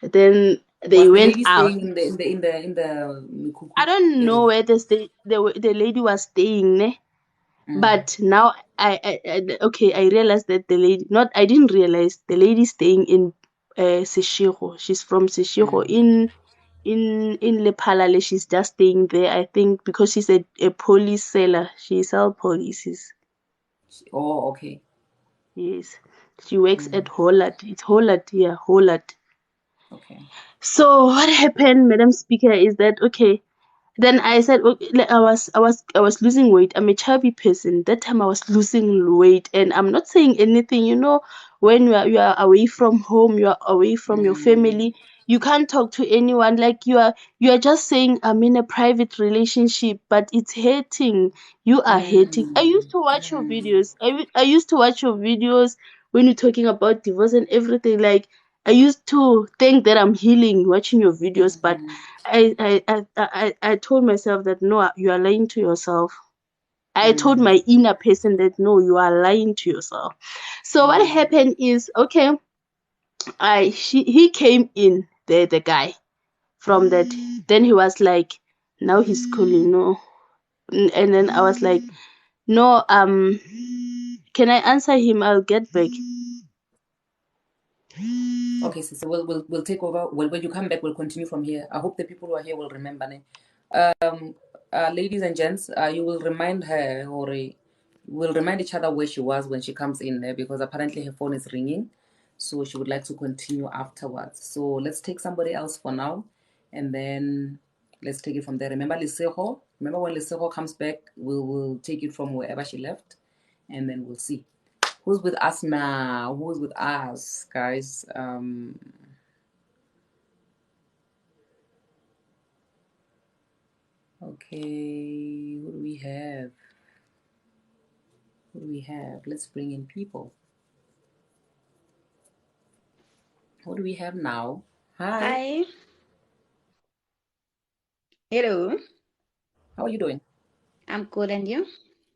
Then they Was the went lady out. staying in the I Mikuku don't know area? where the lady was staying, ne? Mm. But now okay, I realized that the lady, not I didn't realize the lady staying in Seshego. She's from Seshego Mm. in lephalale. She's just staying there, I think, because she's a police seller. She sells policies. Oh, okay. Yes. She works Mm. at Holland. It's Holland, yeah, Holland. Okay. So what happened, Madam Speaker, is that okay? Then I said, okay, like, I was losing weight. I'm a chubby person. That time I was losing weight, and I'm not saying anything. When you are away from home, you are away from your Mm. family. You can't talk to anyone. Like you are just saying, I'm in a private relationship, but it's hurting. You are hurting. I Mm. used to watch your Mm. videos. I used to watch your videos when you're talking about divorce and everything. Like I used to think that I'm healing watching your videos, but Mm. I told myself that no, you are lying to yourself. I told Mm. my inner person that no, you are lying to yourself. So what Mm. happened is, okay, he came in, the guy from that. Then he was like, now he's calling, no. And then I was like, no, can I answer him? I'll get back. Okay, so we'll take over. Well, when you come back, we'll continue from here. I hope the people who are here will remember. Ne? Ladies and gents, you will remind her, or we'll remind each other where she was when she comes in there, because apparently her phone is ringing, so she would like to continue afterwards. So let's take somebody else for now, and then let's take it from there. Remember Liseho? Remember when Liseho comes back, we'll take it from wherever she left, and then we'll see. Who's with us now? Who's with us, guys? Okay, who do we have? Who do we have? Let's bring in people. What do we have now? Hi. Hi. Hello. How are you doing? I'm good, and you?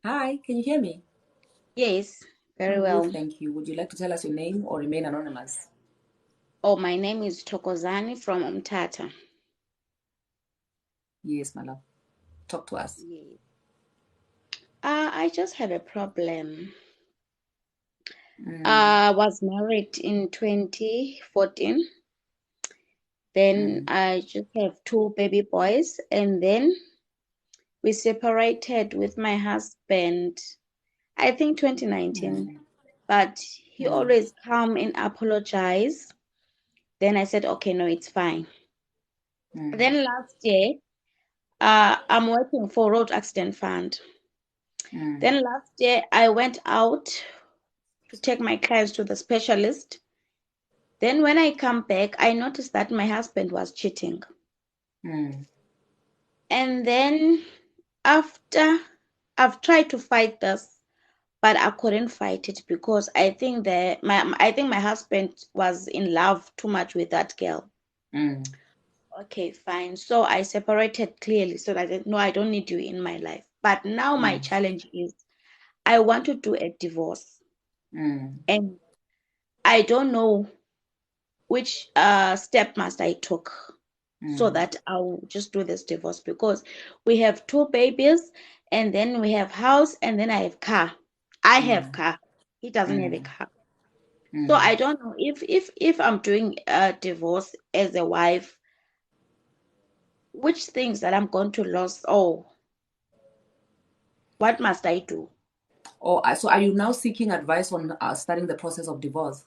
Hi, can you hear me? Yes, very I'm good, well. thank you. Would you like to tell us your name or remain anonymous? Oh, my name is Thokozani from Umtata. Yes, my love. Talk to us. Yes. I just had a problem. I was married in 2014. Then I just have two baby boys, and then we separated with my husband, I think 2019. But he always come and apologize. Then I said, okay, no, it's fine. Then last year, I'm working for Road Accident Fund. Then last year, I went out to take my clients to the specialist. Then when I come back, I noticed that my husband was cheating. And then after I've tried to fight this, but I couldn't fight it because I think my husband was in love too much with that girl. Okay, fine. So I separated clearly so that I said, no, I don't need you in my life. But now my challenge is I want to do a divorce. And I don't know which step must I take so that I'll just do this divorce, because we have two babies, and then we have house, and then I have car. I have car. He doesn't have a car. So I don't know if I'm doing a divorce as a wife, which things that I'm going to lose, or what must I do? So are you now seeking advice on starting the process of divorce?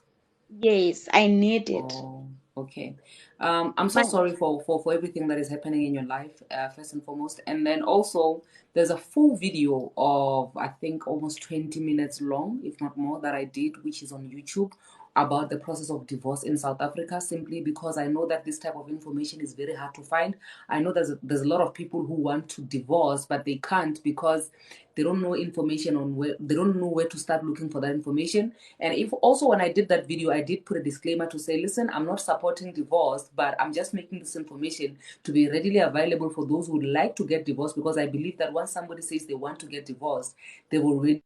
Yes, I need it. Oh, okay. I'm so My sorry for everything that is happening in your life, first and foremost. And then also, there's a full video of, I think, almost 20 minutes long, if not more, that I did, which is on YouTube, about the process of divorce in South Africa, simply because I know that this type of information is very hard to find. I know there's a lot of people who want to divorce, but they can't because they don't know information on they don't know where to start looking for that information. And if also when I did that video, I did put a disclaimer to say, listen, I'm not supporting divorce, but I'm just making this information to be readily available for those who would like to get divorced, because I believe that once somebody says they want to get divorced, they will really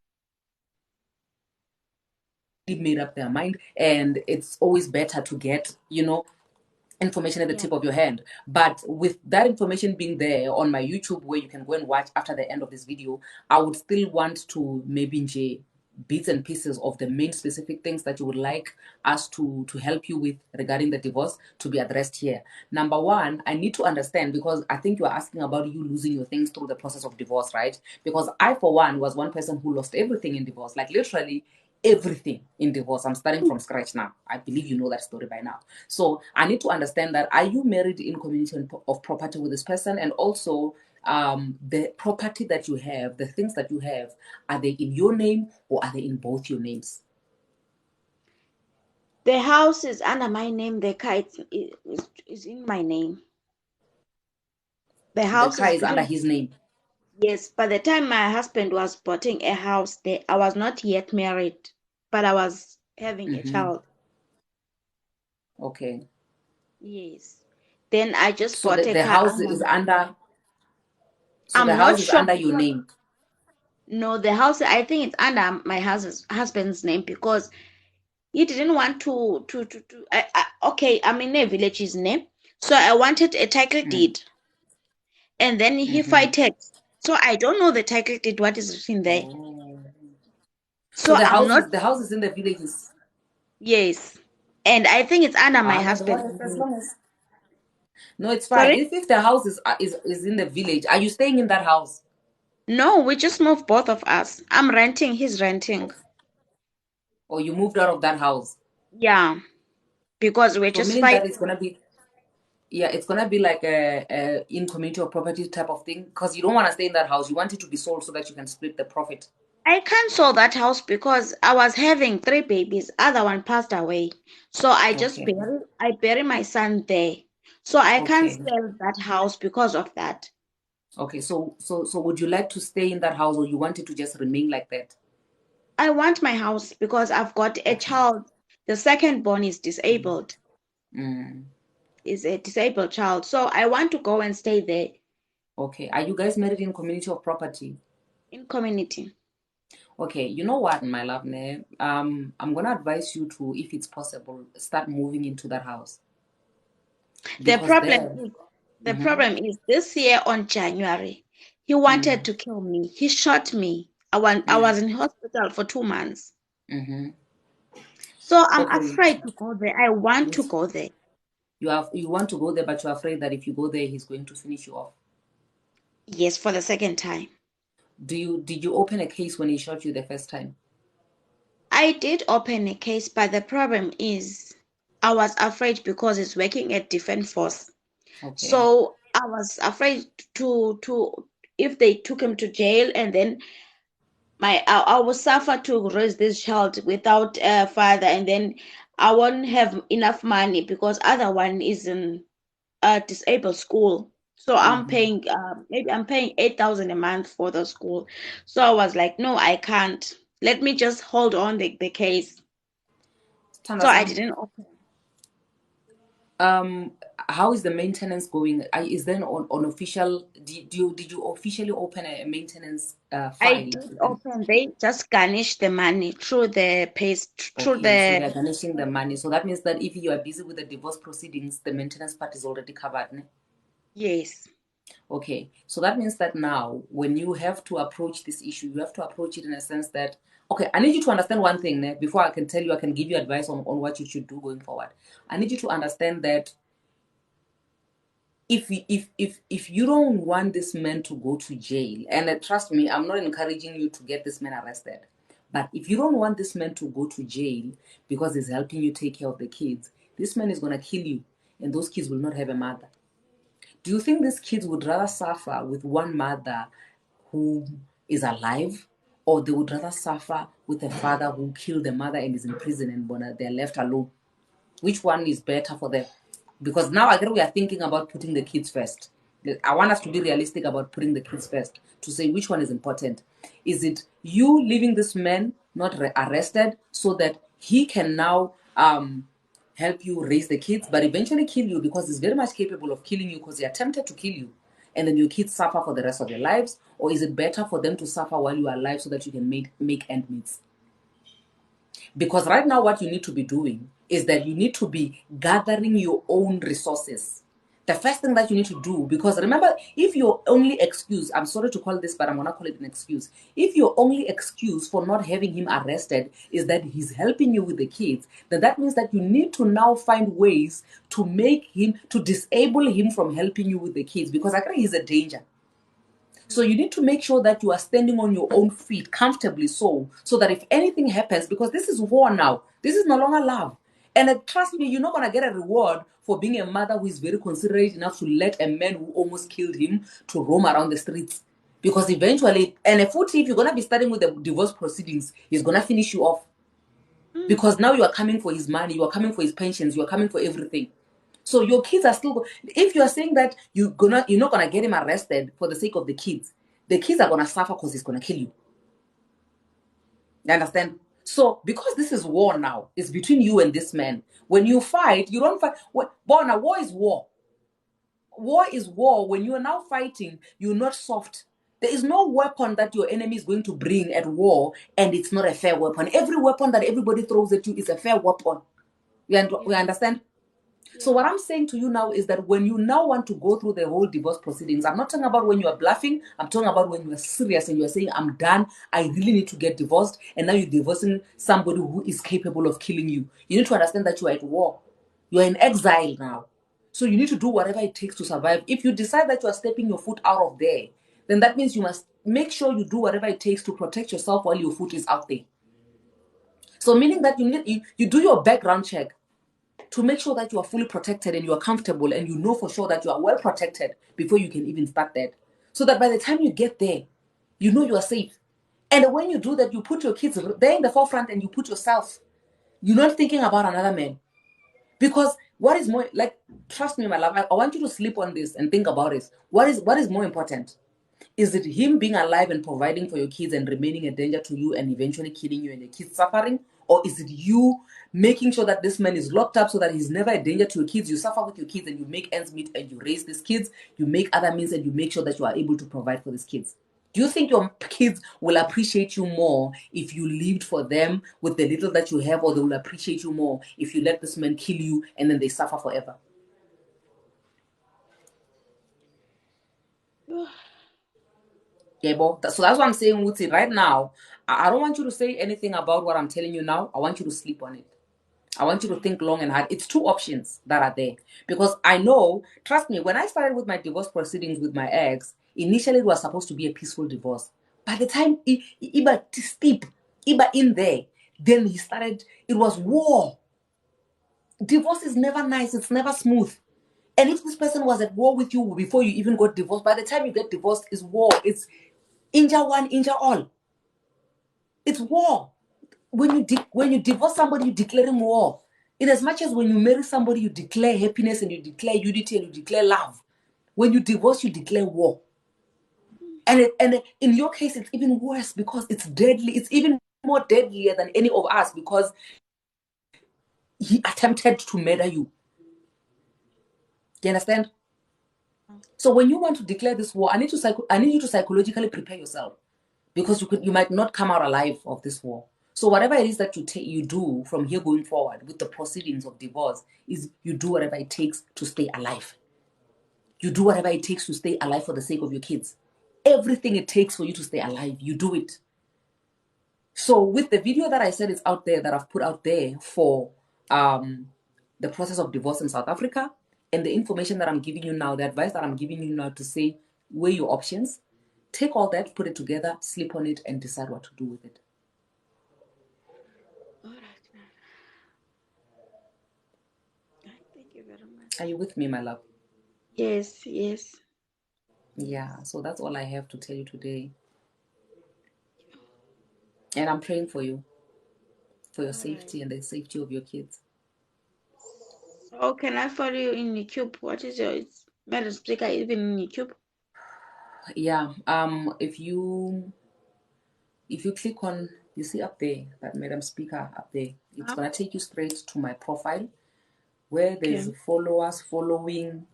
made up their mind, and it's always better to get information at the tip of your hand. But with that information being there on my YouTube, where you can go and watch after the end of this video, I would still want to maybe bits and pieces of the main specific things that you would like us to help you with regarding the divorce to be addressed here. Number one, I need to understand, because I think you are asking about you losing your things through the process of divorce, right? Because I, for one, was one person who lost everything in divorce, like literally everything in divorce. I'm starting from scratch now. I believe you know that story by now. So I need to understand that, are you married in community of property with this person? And also, the property that you have, the things that you have, are they in your name or are they in both your names? The house is under my name. The car is in my name. The house car is under between, his name. yes. By the time my husband was buying a house there, I was not yet married, but I was having a child. Okay. Yes. Then I just So bought a the car house is under. So the I'm not house is sure under your name. No, the house, I think it's under my husband's name, because he didn't want okay, I'm in a village's name, so I wanted a title deed, and then he fighted. So I don't know the title deed, what is written there. Oh. So the I'm house not. is in the villages. Yes, and I think it's under my No, husband's as name. long as no, it's fine. Sorry? If the house is in the village, are you staying in that house? No, we just moved, both of us. I'm renting, he's renting. Or you moved out of that house? Yeah, because we're So just meaning that fighting. it's gonna be, yeah, it's gonna be like a in community of property type of thing, because you don't want to stay in that house. You want it to be sold so that you can split the profit. I can't sell that house because I was having 3 babies. Other one passed away. So I just Okay. bury my son there. So I can't Okay. sell that house because of that. Okay. So would you like to stay in that house, or you want it to just remain like that? I want my house because I've got a child. The second born is disabled, Mm. is a disabled child. So I want to go and stay there Okay. Are you guys married in community of property? in community. Okay, you know what, my love, ne? I'm gonna advise you to, if it's possible, start moving into that house. The Because problem there, is, the problem is this year on January, he wanted to kill me. He shot me. I was in hospital for 2 months. So I'm okay, afraid to go there. I want to yes, go there. you want to go there, but you're afraid that if you go there, he's going to finish you off. Yes, for the second time. Did you open a case when he shot you the first time? I did open a case, but the problem is I was afraid because it's working at Defense Force. Okay. So I was afraid to if they took him to jail, and then I will suffer to raise this child without a father, and then I won't have enough money because other one is in a disabled school. So I'm paying maybe I'm paying 8,000 a month for the school. So I was like, no, I can't. Let me just hold on the case. So I didn't open. How is the maintenance going? Is there an official? Did you officially open a maintenance I file? did open. They just garnish the money through the paste through Okay, so the. they're garnishing the money. So that means that if you are busy with the divorce proceedings, the maintenance part is already covered, ne? Yes. Okay, so that means that now when you have to approach this issue, you have to approach it in a sense that, okay, I need you to understand one thing, ne, before I can tell you, I can give you advice on what you should do going forward. I need you to understand that if you don't want this man to go to jail, and trust me, I'm not encouraging you to get this man arrested, but if you don't want this man to go to jail because he's helping you take care of the kids, this man is going to kill you, and those kids will not have a mother. Do you think these kids would rather suffer with one mother who is alive, or they would rather suffer with a father who killed the mother and is in prison and they're left alone? Which one is better for them? Because now again we are thinking about putting the kids first. I want us to be realistic about putting the kids first, to say which one is important. Is it you leaving this man not arrested so that he can now help you raise the kids, but eventually kill you because he's very much capable of killing you because he attempted to kill you, and then your kids suffer for the rest of their lives? Or is it better for them to suffer while you are alive so that you can make ends meet? Because right now what you need to be doing is that you need to be gathering your own resources. The first thing that you need to do, because remember, if your only excuse, I'm sorry to call this, but I'm going to call it an excuse. If your only excuse for not having him arrested is that he's helping you with the kids, then that means that you need to now find ways to disable him from helping you with the kids, because I think he's a danger. So you need to make sure that you are standing on your own feet comfortably, so that if anything happens, because this is war now, this is no longer love. And trust me, you're not going to get a reward for being a mother who is very considerate enough to let a man who almost killed him to roam around the streets. Because eventually, and if you're going to be starting with the divorce proceedings, he's going to finish you off. Because now you are coming for his money, you are coming for his pensions, you are coming for everything. So your kids are still, if you are saying that you're not gonna get him arrested for the sake of the kids are gonna suffer because he's gonna kill you. You understand? So because this is war now, it's between you and this man. When you fight, you don't fight. War is war. War is war. When you are now fighting, you're not soft. There is no weapon that your enemy is going to bring at war, and it's not a fair weapon. Every weapon that everybody throws at you is a fair weapon. We understand? So what I'm saying to you now is that when you now want to go through the whole divorce proceedings, I'm not talking about when you are bluffing. I'm talking about when you are serious and you are saying, I'm done. I really need to get divorced. And now you're divorcing somebody who is capable of killing you. You need to understand that you are at war. You are in exile now. So you need to do whatever it takes to survive. If you decide that you are stepping your foot out of there, then that means you must make sure you do whatever it takes to protect yourself while your foot is out there. So meaning that you do your background check to make sure that you are fully protected and you are comfortable and you know for sure that you are well protected before you can even start that. So that by the time you get there, you know you are safe. And when you do that, you put your kids there in the forefront and you put yourself. You're not thinking about another man. Because what is more, like, trust me, my love, I want you to sleep on this and think about it. What is more important? Is it him being alive and providing for your kids and remaining a danger to you and eventually killing you and your kids suffering? Or is it you making sure that this man is locked up so that he's never a danger to your kids? You suffer with your kids and you make ends meet and you raise these kids. You make other means and you make sure that you are able to provide for these kids. Do you think your kids will appreciate you more if you lived for them with the little that you have, or they will appreciate you more if you let this man kill you and then they suffer forever? Yeah, but so that's what I'm saying, Wuti. Right now, I don't want you to say anything about what I'm telling you now. I want you to sleep on it. I want you to think long and hard. It's two options that are there. Because I know, trust me, when I started with my divorce proceedings with my ex, initially it was supposed to be a peaceful divorce. By the time Iba steep, Iba in there, then he started, it was war. Divorce is never nice, it's never smooth. And if this person was at war with you before you even got divorced, by the time you get divorced, it's war. It's injure one, injure all. It's war. When you divorce somebody, you're declaring war. In as much as when you marry somebody, you declare happiness and you declare unity and you declare love. When you divorce, you declare war. And in your case, it's even worse because it's deadly. It's even more deadlier than any of us because he attempted to murder you. Do you understand? So when you want to declare this war, I need you to psychologically prepare yourself, because you might not come out alive of this war. So whatever it is that you do from here going forward with the proceedings of divorce is you do whatever it takes to stay alive. You do whatever it takes to stay alive for the sake of your kids. Everything it takes for you to stay alive, you do it. So with the video that I said is out there, that I've put out there for the process of divorce in South Africa, and the information that I'm giving you now, the advice that I'm giving you now to say, weigh your options, take all that, put it together, sleep on it, and decide what to do with it. All right, ma'am. Thank you very much. Are you with me, my love? Yes, yes. Yeah, so that's all I have to tell you today. And I'm praying for you, for your All right. safety and the safety of your kids. So can I follow you in YouTube? What is your Madam Speaker even in YouTube? Yeah. If you click on, you see up there, that Madam Speaker up there, it's gonna take you straight to my profile where there's followers, following,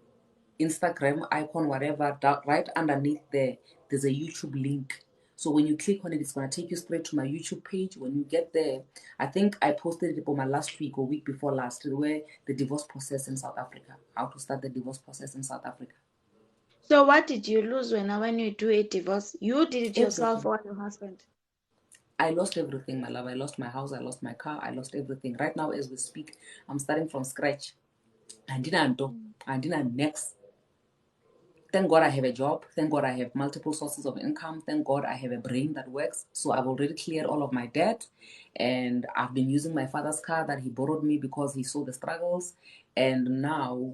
Instagram icon, whatever. Right underneath there's a YouTube link. So when you click on it, it's gonna take you straight to my YouTube page. When you get there, I think I posted it on my last week or week before last, where the divorce process in South Africa, how to start the divorce process in South Africa. So what did you lose when you do a divorce? You did it yourself Everything. or your husband? I lost everything, my love. I lost my house, I lost my car, I lost everything. Right now, as we speak, I'm starting from scratch. I didn't next. Thank God I have a job. Thank God I have multiple sources of income. Thank God I have a brain that works. So I've already cleared all of my debt. And I've been using my father's car that he borrowed me because he saw the struggles. And now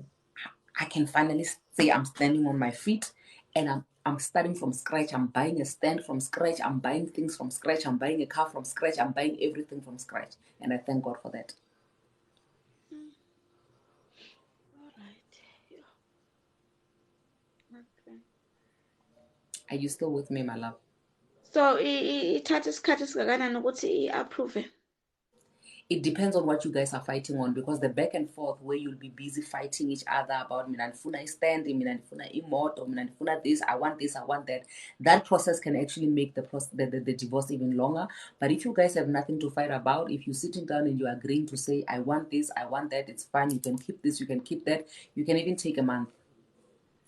I can finally say I'm standing on my feet, and I'm starting from scratch. I'm buying a stand from scratch. I'm buying things from scratch. I'm buying a car from scratch. I'm buying everything from scratch. And I thank God for that. All right. Yeah. Okay. Are you still with me, my love? So ithatha isikhathi esingakanani ukuthi i-approve? It depends on what you guys are fighting on, because the back and forth where you'll be busy fighting each other about mina ndifuna stand, mina ndifuna imoto, mina ndifuna this, I want this, I want that. That process can actually make the divorce even longer. But if you guys have nothing to fight about, if you're sitting down and you're agreeing to say, I want this, I want that, it's fine, you can keep this, you can keep that, you can even take a month.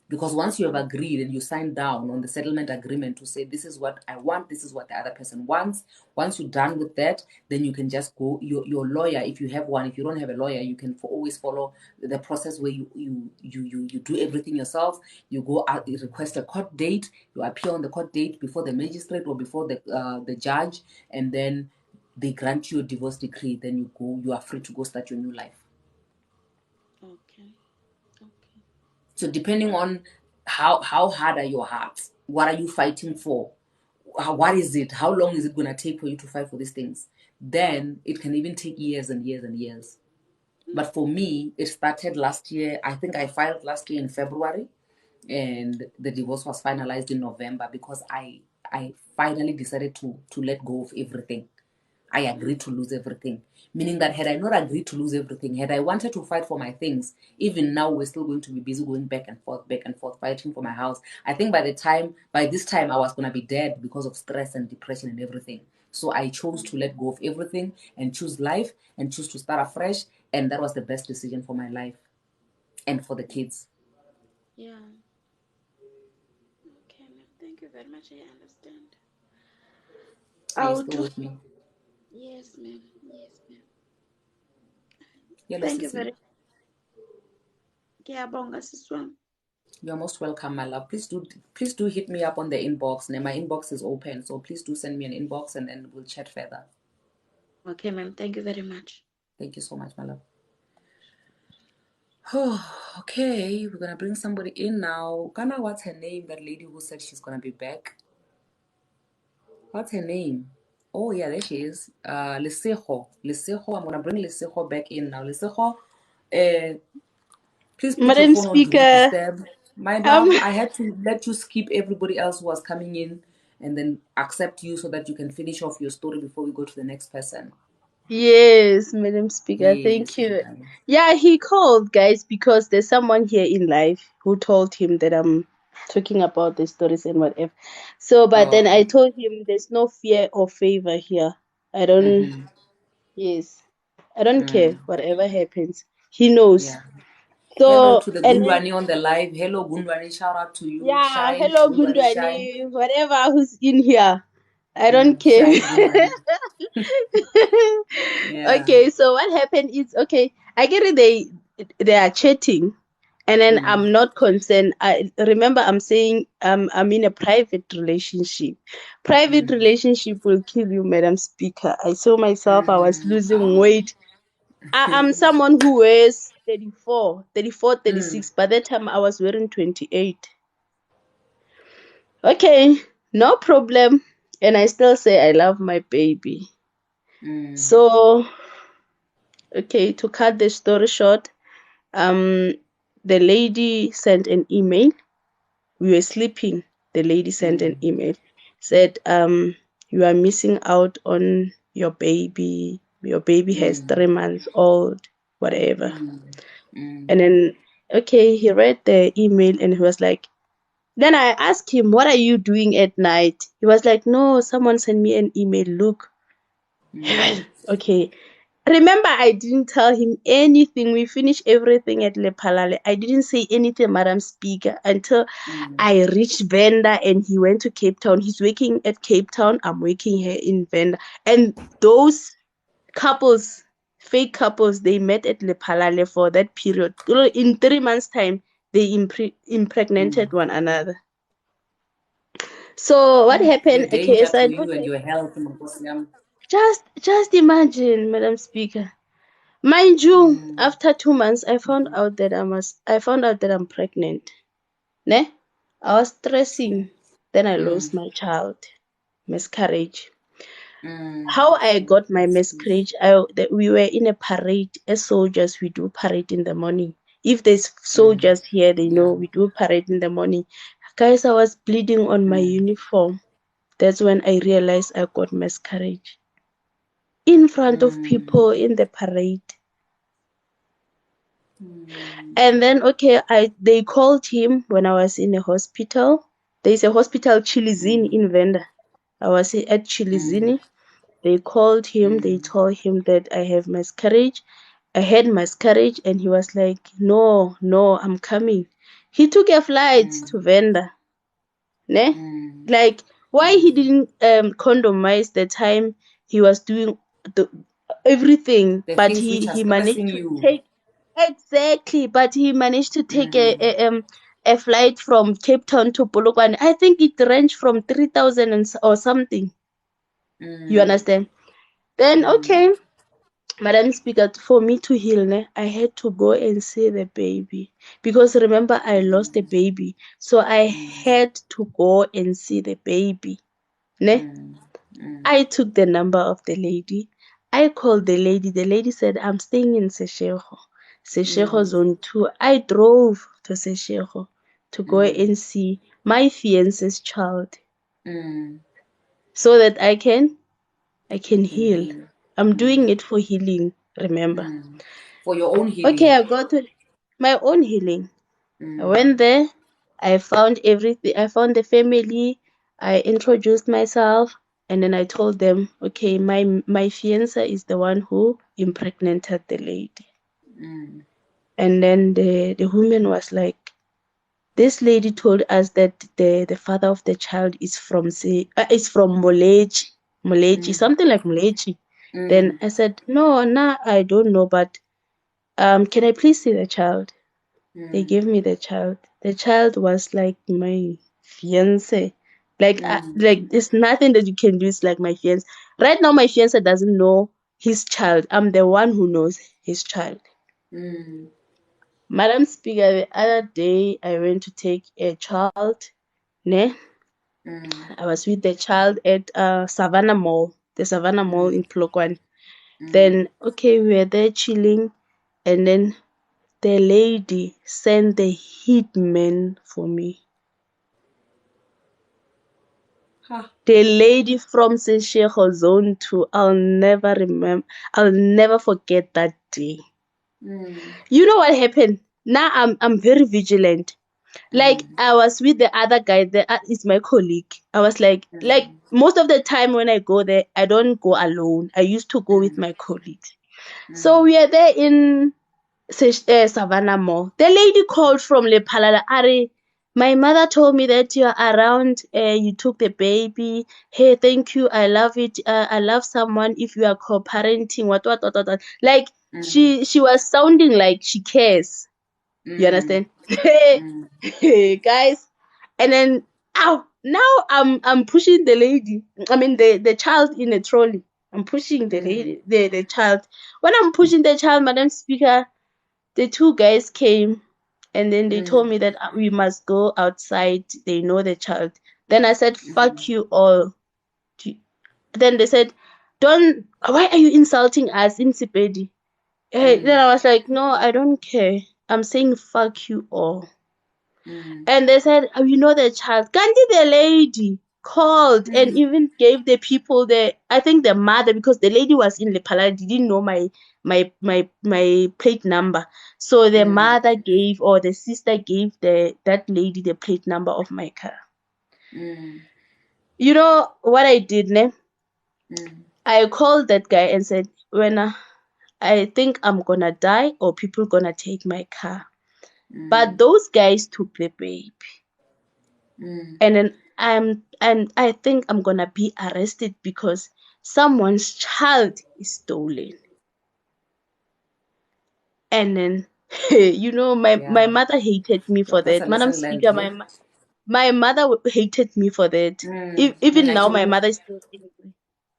Because once you have agreed and you sign down on the settlement agreement to say, this is what I want, this is what the other person wants, once you're done with that, then you can just go, your lawyer, if you have one. If you don't have a lawyer, you can always follow the process where you do everything yourself. You go out, you request a court date, you appear on the court date before the magistrate or before the judge, and then they grant you a divorce decree. Then you are free to go start your new life. Okay. So depending on how hard are your hearts, what are you fighting for, what is it, how long is it going to take for you to fight for these things, then it can even take years and years and years. But for me, it started last year. I think I filed last year in February, and the divorce was finalized in November, because I finally decided to let go of everything. I agreed to lose everything. Meaning that had I not agreed to lose everything, had I wanted to fight for my things, even now we're still going to be busy going back and forth, fighting for my house. I think by this time, I was going to be dead because of stress and depression and everything. So I chose to let go of everything and choose life and choose to start afresh. And that was the best decision for my life and for the kids. Yeah. Okay, ma'am. Thank you very much. I understand. Are you still with me? Yes, ma'am. Yes, ma'am. Hello, Thank you Sissy. very much. Ngiyabonga sisi wami. You're most welcome, my love. Please do hit me up on the inbox. My inbox is open, so please do send me an inbox, and then we'll chat further. Okay, ma'am. Thank you very much. Thank you so much, my love. Oh, okay, we're gonna bring somebody in now. Kana, what's her name? That lady who said she's gonna be back. What's her name? Oh yeah, there she is. Lesego. I'm gonna bring Lesego back in now. Lesego, please put your Madam phone on Do Not Speaker, Disturb. My love, I had to let you skip everybody else who was coming in and then accept you so that you can finish off your story before we go to the next person. yes, Madam Speaker, Yes, thank my you. darling. Yeah, he called, guys, because there's someone here in live who told him that I'm talking about the stories and whatever. So, but then I told him there's no fear or favor here. I don't, yes, I don't care whatever happens. He knows. Yeah. Hello So, to the and then, Gundwani on the live. Hello, Gundwani. Shout out to you. yeah, Shine. hello, Gundwani, shine. Gundwani, whatever who's in here. I don't care. Shine, Gundwani. Yeah. Okay, so what happened is, okay, I get it, they are chatting, and then I'm not concerned. I remember I'm saying I'm in a private relationship. Private relationship will kill you, Madam Speaker. I saw myself, I was losing Oh. weight. I'm someone who wears 36. By that time I was wearing 28. Okay, no problem. and I still say I love my baby. So, okay, to cut the story short, the lady sent an email. We were sleeping. The lady sent an email, said, you are missing out on your baby. Your baby has 3 months old, whatever. And then, okay, he read the email and he was like, then I asked him, what are you doing at night? He was like, no, someone sent me an email. Look. Okay. Remember, I didn't tell him anything. We finished everything at lephalale. I didn't say anything, Madam Speaker, until I reached Venda and he went to Cape Town. He's working at Cape Town. I'm working here in Venda. And those couples, fake couples, they met at lephalale for that period. In 3 months' time, they impregnated one another. So what happened? The Okay, danger so to you and your health, just imagine, Madam Speaker. Mind you, after 2 months, I found out that I'm pregnant. Ne? I was stressing. Then I lost my child, miscarriage. How I got my miscarriage? We were in a parade. As soldiers, we do parade in the morning. If there's soldiers here, they know we do parade in the morning. Guys, I was bleeding on my uniform. That's when I realized I got miscarriage. In front of people in the parade. And then, okay, they called him when I was in a hospital. There's a hospital, Chilizini, in Venda. I was at Chilizini. They called him. They told him that I have miscarriage. I had miscarriage, and he was like, no, I'm coming. He took a flight to Venda. Ne? Like, why he didn't condomize the time he was doing everything, the but things which are he managed stressing to you. take exactly, but he managed to take a flight from Cape Town to Polokwane. I think it ranged from 3,000 or something. You understand? Then okay, Madam Speaker, for me to heal, ne, I had to go and see the baby because remember I lost the baby, so I had to go and see the baby. Ne? I took the number of the lady. I called the lady. The lady said, I'm staying in Seshego Zone 2. I drove to Seshego to go and see my fiance's child so that I can heal. I'm doing it for healing, remember. For your own healing. Okay, I got my own healing. I went there. I found everything. I found the family. I introduced myself, and then I told them, okay, my fiance is the one who impregnated the lady. And then the woman was like, this lady told us that the father of the child is from Molechi, something like Molechi. Then I said, no, I don't know, but can I please see the child? They gave me the child. The child was like my fiance. Like there's nothing that you can do. It's like my fiance. Right now, my fiance doesn't know his child. I'm the one who knows his child. Madam Speaker, the other day I went to take a child. Ne? I was with the child at Savannah Mall, the Savannah Mall in Polokwane. Then okay, we were there chilling, and then the lady sent the hitman for me. The lady from Seshego Zone 2, I'll never forget that day. You know what happened? Now I'm very vigilant. Like I was with the other guy, is my colleague. I was like most of the time when I go there, I don't go alone. I used to go with my colleagues. So we are there in Savannah Mall. The lady called from lephalale. Are, my mother told me that you are around. You took the baby. Hey, thank you. I love it. I love someone. If you are co-parenting, what. Like she was sounding like she cares. You understand? Hey, guys. And then now I'm pushing the lady. I mean the child in a trolley. I'm pushing the lady, the child. When I'm pushing the child, Madam Speaker, the two guys came and then they told me that we must go outside. They know the child. Then I said, fuck you all. Then they said, "Don't. Why are you insulting us in Sipedi?" Then I was like, "No, I don't care. I'm saying fuck you all." And they said, "Oh, you know the child." Gandhi, the lady called and even gave the people I think the mother, because the lady was in lephalale, didn't know my plate number. So the mother gave, or the sister gave that lady the plate number of my car. You know what I did, ne? I called that guy and said, "When I think I'm gonna die or people gonna take my car." But those guys took the baby. And then I think I'm gonna be arrested because someone's child is stolen. And then you know, my mother hated me for that. Madam Speaker, my mother hated me for that. Even now my mother is still angry.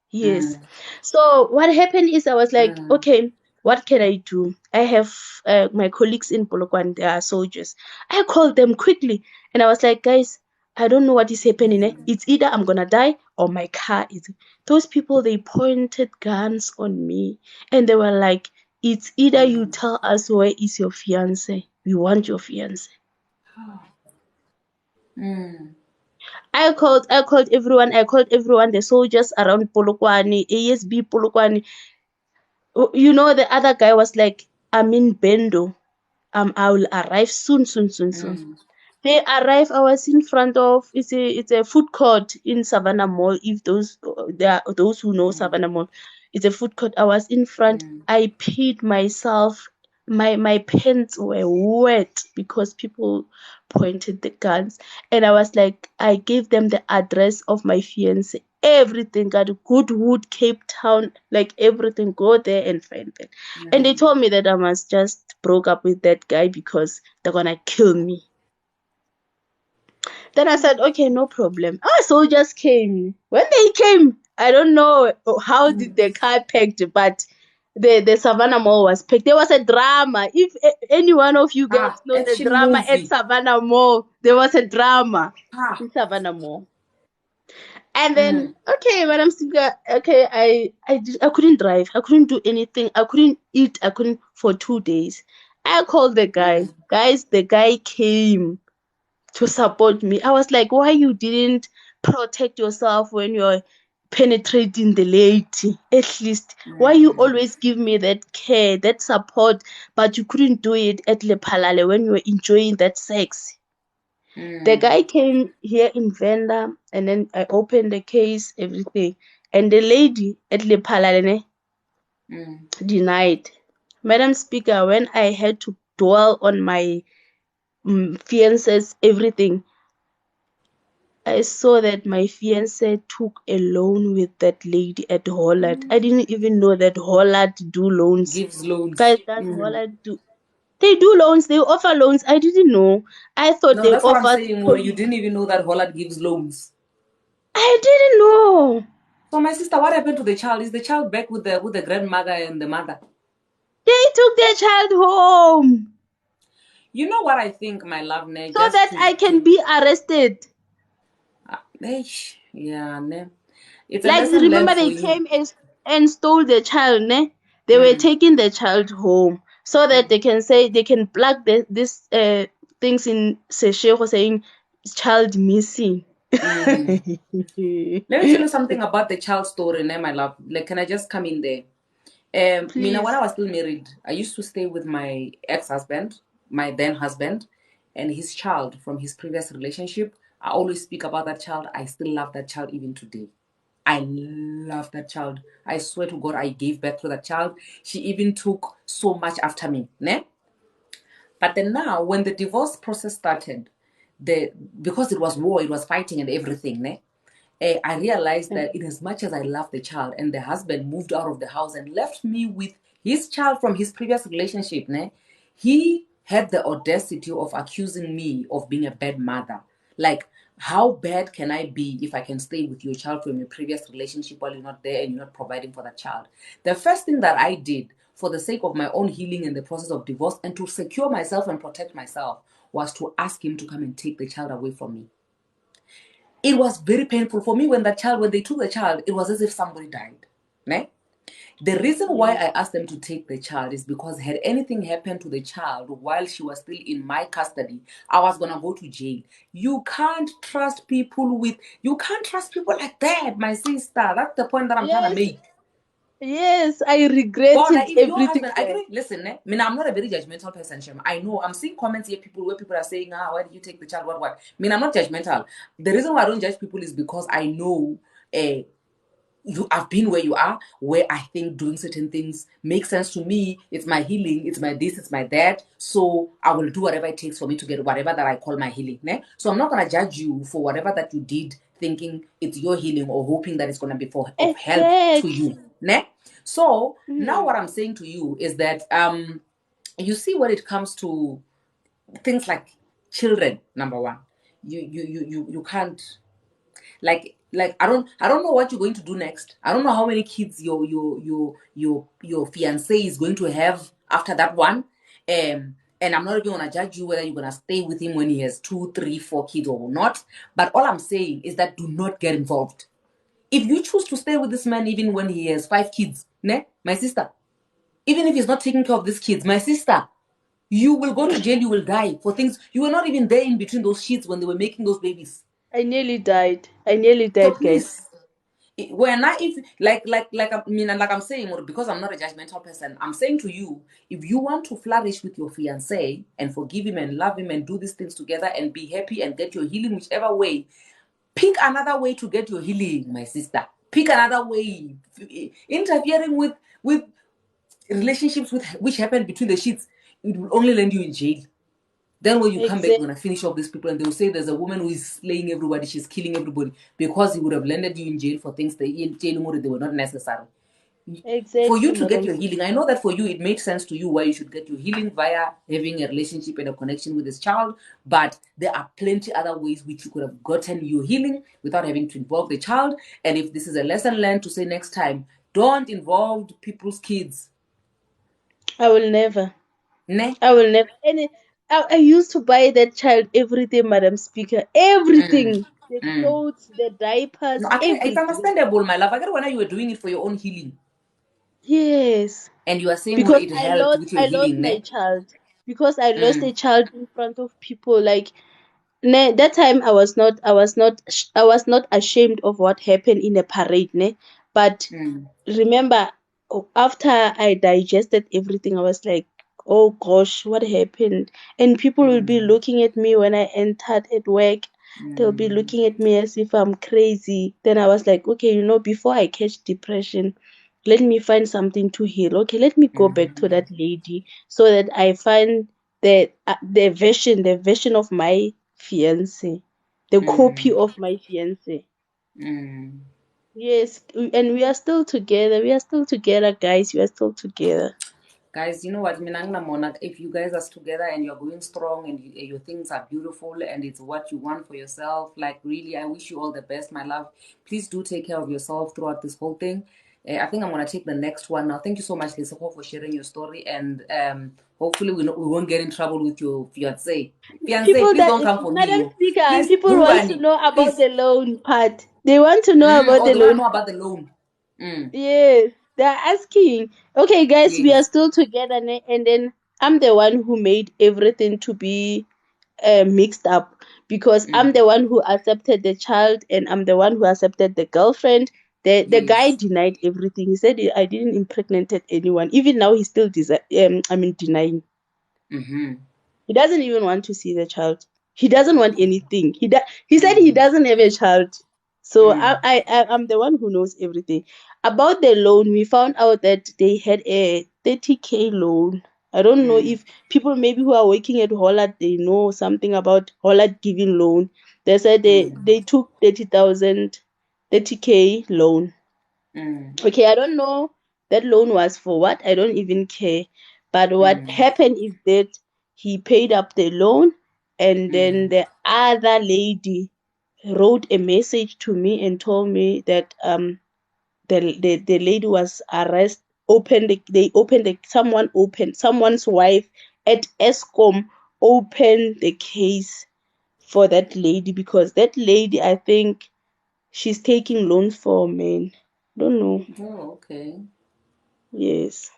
Yes. So what happened is I was like, okay, what can I do? I have my colleagues in Polokwane, they are soldiers. I called them quickly and I was like, guys, I don't know what is happening. It's either I'm gonna die or my car is. Those people, they pointed guns on me and they were like, it's either you tell us where is your fiance. We want your fiance. I called everyone. I called everyone, the soldiers around Polokwane, ASB Polokwane. You know, the other guy was like, "I'm in Bendo. I will arrive soon. They arrived. I was in front of it's a food court in Savannah Mall. If there are those who know Savannah Mall, it's a food court. I was in front. I peed myself. My pants were wet because people pointed the guns, and I was like, I gave them the address of my fiance. Everything, got Goodwood, Cape Town, like everything. Go there and find them. And they told me that I must just broke up with that guy because they're gonna kill me. Then I said, okay, no problem. Soldiers came. When they came, I don't know how did the car packed, but the Savannah Mall was packed. There was a drama. If any one of you guys know the action drama at movie. Savannah Mall, there was a drama in Savannah Mall. And then, okay, Madam Speaker, okay, I couldn't drive. I couldn't do anything. I couldn't eat. I couldn't for 2 days. I called the guy. Guys, the guy came to support me. I was like, why you didn't protect yourself when you're penetrating the lady? At least, why you always give me that care, that support, but you couldn't do it at lephalale when you were enjoying that sex? The guy came here in Venda, and then I opened the case, everything. And the lady at lephalale denied. Madam Speaker, when I had to dwell on my fiance's everything, I saw that my fiance took a loan with that lady at Holland. I didn't even know that Holland do loans. Gives loans. Guys, does Holland do? They do loans. They offer loans. I didn't know. I thought No, they that's what I'm offered. saying. You didn't even know that Holland gives loans. I didn't know. So my sister, what happened to the child? Is the child back with the grandmother and the mother? They took their child home. You know what I think, my love, ne? So that I can be arrested. Yeah, ne? It's a Like, lesson remember learned they for came and stole the child, ne? They were taking the child home so that they can say, they can plug this things in Seshego saying child missing. Let me tell you something about the child story, ne, my love. Like, can I just come in there? Mina, when I was still married, I used to stay with my ex-husband, my then husband, and his child from his previous relationship. I always speak about that child. I still love that child even today. I love that child. I swear to God, I gave birth to that child. She even took so much after me, ne? But then now, when the divorce process started, because it was war, it was fighting and everything, ne? I realized that in as much as I love the child, and the husband moved out of the house and left me with his child from his previous relationship, ne? He had the audacity of accusing me of being a bad mother. Like, how bad can I be if I can stay with your child from your previous relationship while you're not there and you're not providing for that child? The first thing that I did for the sake of my own healing in the process of divorce and to secure myself and protect myself was to ask him to come and take the child away from me. it was very painful for me when they took the child, it was as if somebody died. Ne? The reason why I asked them to take the child is because had anything happened to the child while she was still in my custody, I was gonna go to jail. You can't trust people like that, my sister. That's the point that I'm trying to make. Yes, I regretted If your everything. husband, I agree. Listen, I mean, I'm not a very judgmental person, Shem. I know I'm seeing comments here, where people are saying, why did you take the child? What? I mean, I'm not judgmental. The reason why I don't judge people is because I know I've been where you are, where I think doing certain things makes sense to me. It's my healing, it's my this, it's my that. So I will do whatever it takes for me to get whatever that I call my healing. Ne? So I'm not gonna judge you for whatever that you did, thinking it's your healing or hoping that it's gonna be of help to you. Ne? So now what I'm saying to you is that you see when it comes to things like children, number one, you can't like I don't know what you're going to do next. I don't know how many kids your fiance is going to have after that one. And I'm not even gonna judge you whether you're gonna stay with him when he has 2, 3, 4 kids or not. But all I'm saying is that do not get involved. If you choose to stay with this man even when he has 5 kids, ne, my sister, even if he's not taking care of these kids, my sister, you will go to jail, you will die for things you were not even there in between those sheets when they were making those babies. I nearly died. So please, when like I'm saying, or because I'm not a judgmental person, I'm saying to you, if you want to flourish with your fiance and forgive him and love him and do these things together and be happy and get your healing whichever way, pick another way to get your healing, my sister. Pick another way. Interfering with relationships which happen between the sheets, it will only land you in jail. Then when you come back, you're going to finish off these people and they'll say there's a woman who is slaying everybody, she's killing everybody, because he would have landed you in jail for things they were not necessary. Exactly, for you to get your healing, I know that for you it makes sense to you why you should get your healing via having a relationship and a connection with this child, but there are plenty other ways which you could have gotten your healing without having to involve the child. And if this is a lesson learned, to say next time, don't involve people's kids. I will never. Ne? I will never. And I used to buy that child everything, Madam Speaker. Everything. The clothes, the diapers, no, everything. it's understandable, my love. I get when you were doing it for your own healing. Yes. And you are saying because it helped with your healing, my ne? child. Because I lost a child in front of people. Like that time I was not ashamed of what happened in a parade, ne? But remember, after I digested everything, I was like, oh gosh, what happened? And people will be looking at me when I entered at work. They'll be looking at me as if I'm crazy. Then I was like, okay, before I catch depression, let me find something to heal. Okay, let me go back to that lady so that I find the version of my fiance, the copy of my fiance. Yes, and we are still together. We are still together, guys. We are still together. Guys, you know what, if you guys are together and you're going strong and your things are beautiful and it's what you want for yourself, like really, I wish you all the best, my love. Please do take care of yourself throughout this whole thing. I think I'm going to take the next one now. Thank you so much, Lesoko, for sharing your story, and hopefully we won't get in trouble with your fiance. Fiance, People please don't come for me. Madam Speaker, Please, people want to know about the loan part. They want to know about the they loan. want to know about the loan. Yes, they're asking. Okay, guys, we Yes. are still together, and then I'm the one who made everything to be mixed up because I'm the one who accepted the child and I'm the one who accepted the girlfriend. The guy denied everything. He said I didn't impregnate anyone. Even now, he's still denying. He doesn't even want to see the child. He doesn't want anything. He said he doesn't have a child. So I'm the one who knows everything. About the loan, we found out that they had a 30K loan. I don't know if people maybe who are working at Holland, they know something about Holland giving loan. They said they took 30,000, 30K loan. Okay, I don't know that loan was for what. I don't even care. But what happened is that he paid up the loan and then the other lady wrote a message to me and told me that the lady was arrested. Someone's wife at ESCOM opened the case for that lady, because that lady, I think she's taking loans for men. Don't know. Oh, okay. Yes.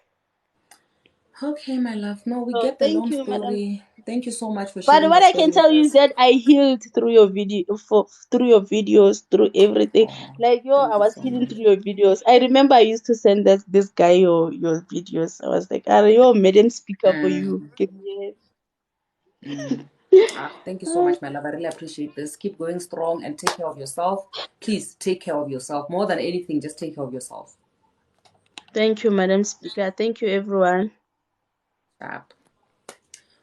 Okay, my love. No, we So get the thank long you, madam. story. Thank you so much for But sharing what your I can story with tell you is us. that I healed through your through your videos, through everything. Oh, Like thank I you was so healing much. through your videos. I remember I used to send this guy your videos. I was like, "Are you a medium speaker for you?" Mm, Yes. thank you so much, my love. I really appreciate this. Keep going strong and take care of yourself. Please take care of yourself. More than anything, just take care of yourself. Thank you, Madam Speaker. Thank you, everyone. Sharp.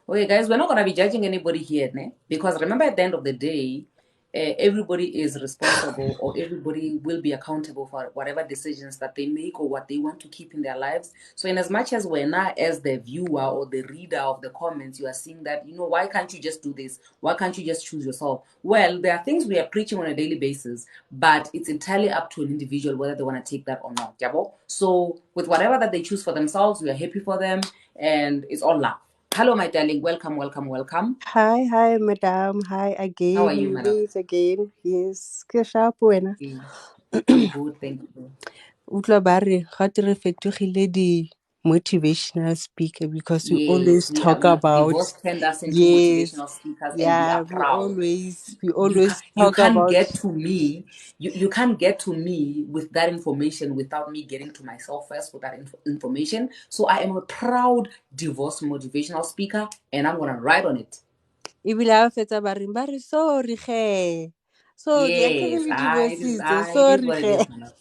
Okay, guys, we're not going to be judging anybody here, né? Because remember, at the end of the day, everybody is responsible, or everybody will be accountable for whatever decisions that they make or what they want to keep in their lives. So in as much as we're not, as the viewer or the reader of the comments, you are seeing that, why can't you just do this? Why can't you just choose yourself? Well, there are things we are preaching on a daily basis, but it's entirely up to an individual whether they want to take that or not. Yabo? So with whatever that they choose for themselves, we are happy for them, and it's all love. Hello, my darling. Welcome, welcome, welcome. Hi, madam. Hi How are again. you, We madam? meet again. Yes. Ke sharp wena. I'm good, thank you. Utlwa ba re gate re fetogile motivational speaker because we Yes, always talk about divorce turned us into yes. motivational speakers, and we Yeah, are proud. we You can always you talk can't about get to me. You can't get to me with that information without me getting to myself first with that information. So I am a proud divorce motivational speaker, and I'm gonna ride on it. ebile ha o fetsa ba re sorry ge. Sorry, I can't Yes, le it is. divorcise. It is Sorry what it ge. is, my love.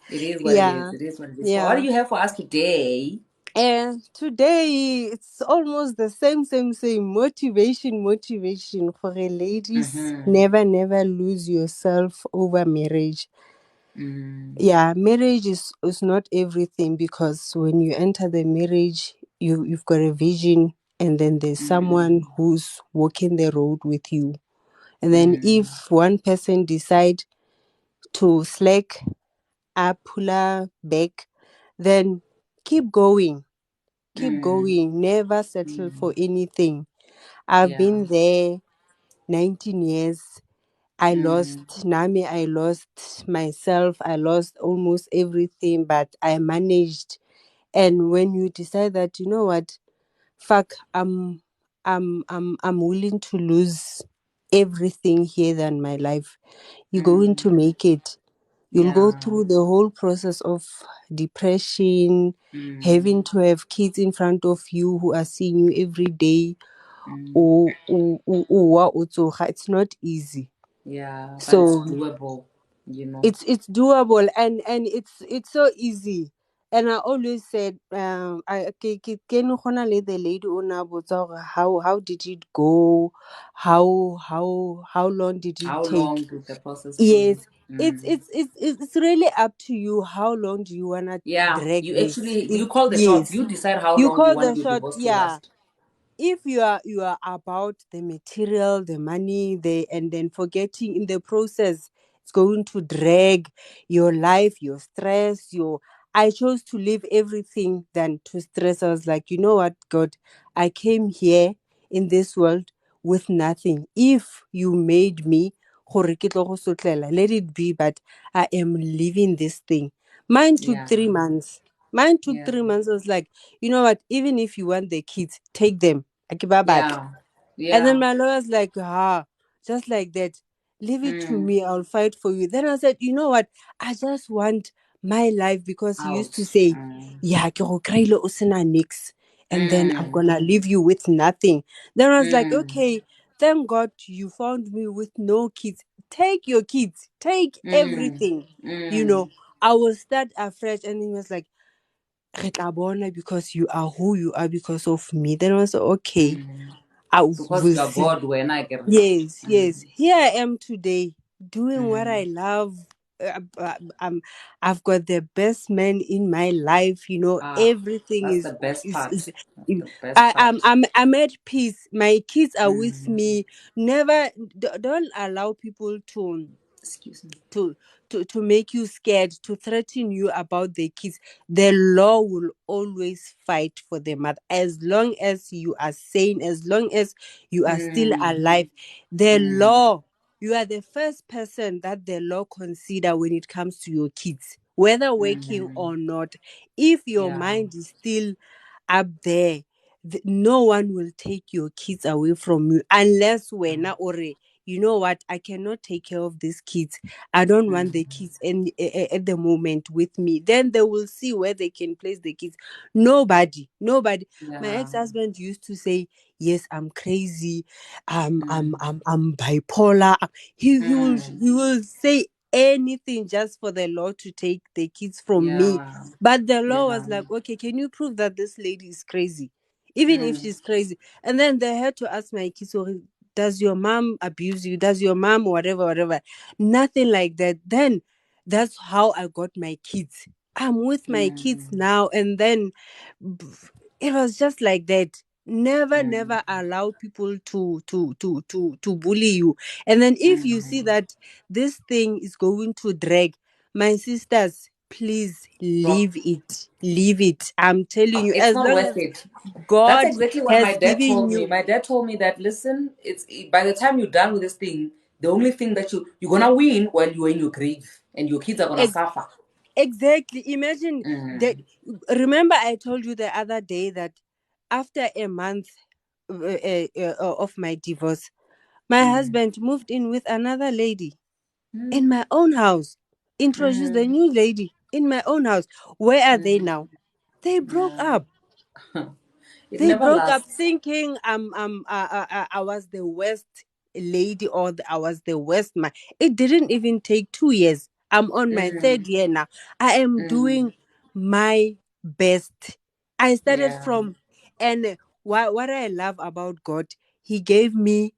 It is what it is. Yeah. It is what it is. So, what Yeah. do you have for us today? And today it's almost the same motivation for a ladies. Mm-hmm. Never lose yourself over marriage. Mm, Yeah, marriage is not everything, because when you enter the marriage, you've got a vision, and then there's someone mm, who's walking the road with you. And then mm, if one person decide to slack up, pull her back, then keep going. Keep mm, going, never settle mm. for anything. I've Yeah. been there 19 years. Mm, I lost myself, I lost almost everything, but I managed. And when you decide that, you know what, fuck, I'm willing to lose everything here than my life, you're going mm, to make it. You'll go yeah. through the whole process of depression, Mm, having to have kids in front of you who are seeing you every day. mm, It's not easy. yeah. But it's So doable. it's doable, and it's so easy. And I always said, can you let the lady ona botsa gore how did it go? How long did it How long take? did the process go? Yes, Mm. it's really up to you. How long do you wanna Yeah. drag You this? actually you call the shots. Yes, You decide how you long you call want the your shot. divorce to Yeah, last. if you are about the material, the money, and then forgetting in the process, it's going to drag your life, your stress, your I chose to leave everything than to stress. I was like, you know what, God, I came here in this world with nothing. If you made me gore ke tlo go sotlela, let it be, but I am leaving this thing. Mine took Yeah. 3 months. Mine took Yeah. 3 months. I was like, you know what? Even if you want the kids, take them. Akibabat. Yeah. And then Yeah. my lawyer's like, just like that. Leave it to Mm. me. I'll fight for you. Then I said, you know what? I just want my life, because he used Out. to say, Mm. yeah, ke go kry-ile o sena nix, and then I'm Mm. gonna leave you with nothing. Then I was like, Mm. okay, thank God you found me with no kids. Take your kids. Take Mm. everything. You Mm. know, I will start afresh. And he was like, "Re tla bona, because you are who you are because of me." Then I was like, okay, Mm. I Because will you are see. God when I get. Yes. Mm. Here I am today, doing what Mm. I love. I've got the best man in my life. You know, Ah, everything that's the best part. is That's the best part. I'm at peace. My kids are with Mm. me. Never, don't allow people to Excuse me. To make you scared, to threaten you about the kids. The law will always fight for the mother. As long as you are sane, as long as you are still alive, the law, you are the first person that the law consider when it comes to your kids, whether working or not. If your mind is still up there, no one will take your kids away from you unless when or you know what, I cannot take care of these kids. I don't want the kids at the moment with me. Then they will see where they can place the kids. Nobody. My ex-husband used to say, yes, I'm crazy. I'm bipolar. He will say anything just for the law to take the kids from me. But the law was like, okay, can you prove that this lady is crazy? Even if she's crazy. And then they had to ask my kids, "Oh, does your mom abuse you? Does your mom whatever? Nothing like that." Then that's how I got my kids. I'm with my kids now. And then it was just like that. Never allow people to bully you. And then if you see that this thing is going to drag, my sisters, please leave it. I'm telling you, It's as not long worth as it. That's God exactly what my has dad given told me. you. My dad told me that, listen, it's by the time you're done with this thing, the only thing that you're gonna win while you're in your grave, and your kids are gonna suffer. Exactly. Imagine that. Remember, I told you the other day that after a month of my divorce, my husband moved in with another lady in my own house, introduced the new lady in my own house. Where are they now? They broke up. It They never broke up lasts. thinking I was the worst lady or I was the worst man. It didn't even take 2 years. I'm on my third year now. I am doing my best. I started Yeah. from, and what I love about God, He gave me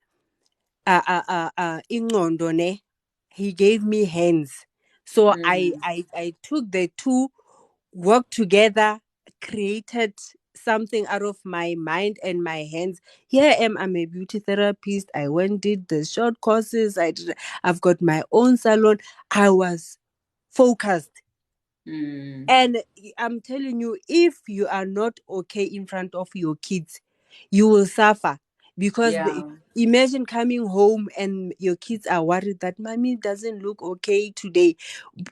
ingqondo ne. He gave me hands. So I took the two, worked together, created something out of my mind and my hands. Here I am. I'm a beauty therapist. I went did the short courses. I've got my own salon. I was focused. And I'm telling you, if you are not okay in front of your kids, you will suffer. Because imagine coming home and your kids are worried that mommy doesn't look okay today.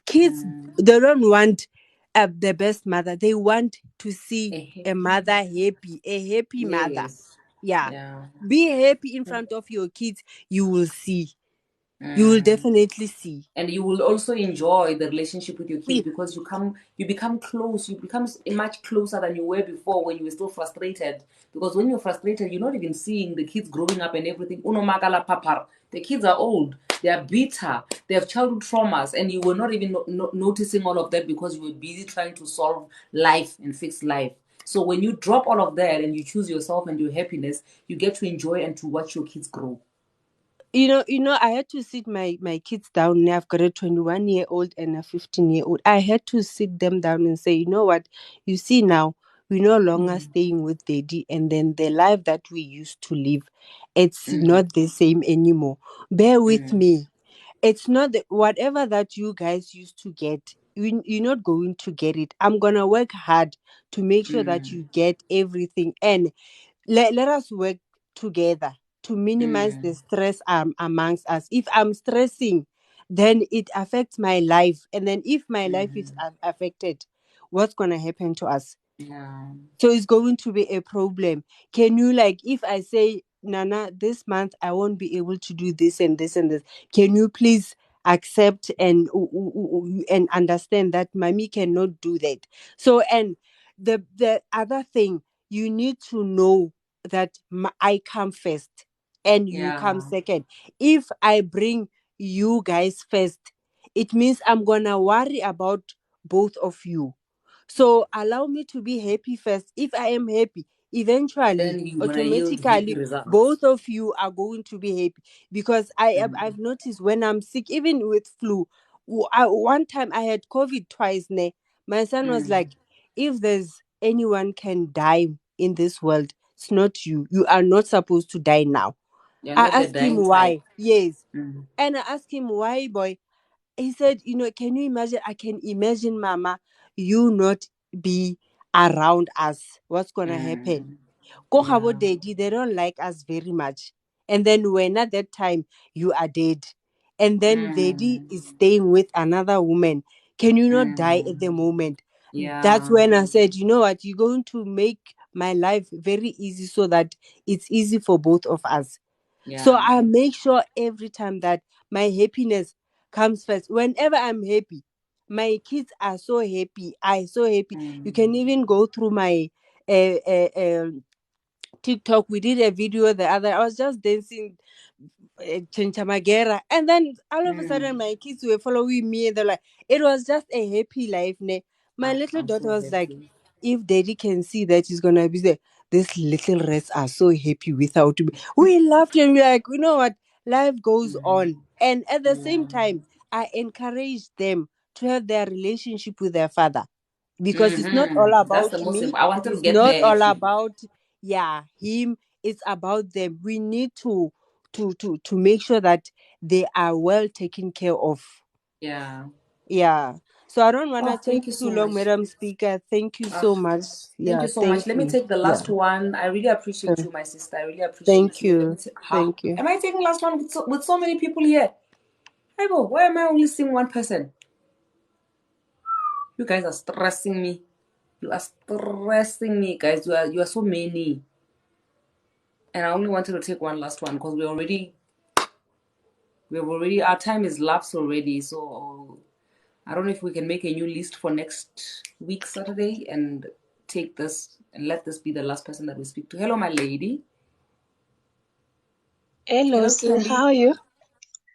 Kids, they don't want the best mother. They want to see a mother happy, a happy mother. Yes. Yeah. Yeah. Be happy in front of your kids. You will see. You will definitely see. And you will also enjoy the relationship with your kids because you become close. You become much closer than you were before when you were still frustrated. Because when you're frustrated, you're not even seeing the kids growing up and everything. Unomagala papar. The kids are old. They are bitter. They have childhood traumas, and you were not even noticing all of that because you were busy trying to solve life and fix life. So when you drop all of that and you choose yourself and your happiness, you get to enjoy and to watch your kids grow. I had to sit my kids down. Now I've got a 21-year-old and a 15-year-old. I had to sit them down and say, you know what? You see now, we're no longer staying with daddy, and then the life that we used to live, it's not the same anymore. Bear with me. It's not whatever that you guys used to get. You're not going to get it. I'm gonna work hard to make sure that you get everything, and let us work together to minimize the stress amongst us. If I'm stressing, then it affects my life. And then if my life is affected, what's going to happen to us? Yeah. So it's going to be a problem. Can you, like, if I say, Nana, this month I won't be able to do this and this and this, can you please accept and understand that mommy cannot do that? So, and the other thing, you need to know that I come first and you come Yeah. second. If I bring you guys first, it means I'm gonna worry about both of you. So allow me to be happy first. If I am happy, eventually, Then you're gonna yield happy automatically, results. both of you are going to be happy. Because I've noticed when I'm sick, even with flu, one time I had COVID twice. Ne, my son was like, if there's anyone can die in this world, it's not you. You are not supposed to die now. You're I not the asked him dying type. why. Yes. Mm. And I asked him why, boy. He said, can you imagine? I can imagine, Mama, you not be around us. What's going to happen? Mm. Go Yeah. habo daddy, they don't like us very much. And then when at that time you are dead, and then daddy Mm. is staying with another woman, can you not die at the Mm. moment? That's Yeah. when I said, you know what, you're going to make my life very easy so that it's easy for both of us. So Yeah. I make sure every time that my happiness comes first. Whenever I'm happy, my kids are so happy. I so happy. You Mm. can even go through my TikTok. We did a video the other. I was just dancing Chinchamagera, and then all of a Mm. sudden my kids were following me, and they're like, it was just a happy life. Ne? My Ah, little I'm daughter so was like, happy. if daddy can see that, he's gonna be there. These little rats are so happy without me. We laughed and we're like, you know what? Life goes Mm. on. And at the Yeah. same time, I encourage them to have their relationship with their father, because it's not all That's about the most me. important. I wanted to It's get not there all actually. about him. It's about them. We need to make sure that they are well taken care of. Yeah. Yeah. So I don't want to Oh, take thank you too so long, much. Madam Speaker. Thank you Ah, so much. thank Yeah. you so much. Thank Let me you. take the Yeah. last one. I really appreciate Uh, you, my sister. I really appreciate Thank you. Let me you. take. How Thank you. am I taking last one with so many people here? Hey, why am I only seeing one person? You guys are stressing me. You are stressing me, guys. You are so many. And I only wanted to take one last one because our time is lapsed already. So I don't know if we can make a new list for next week Saturday and take this and let this be the last person that we speak to. Hello, my lady. Hello, Hello, sir. How Candy. are you?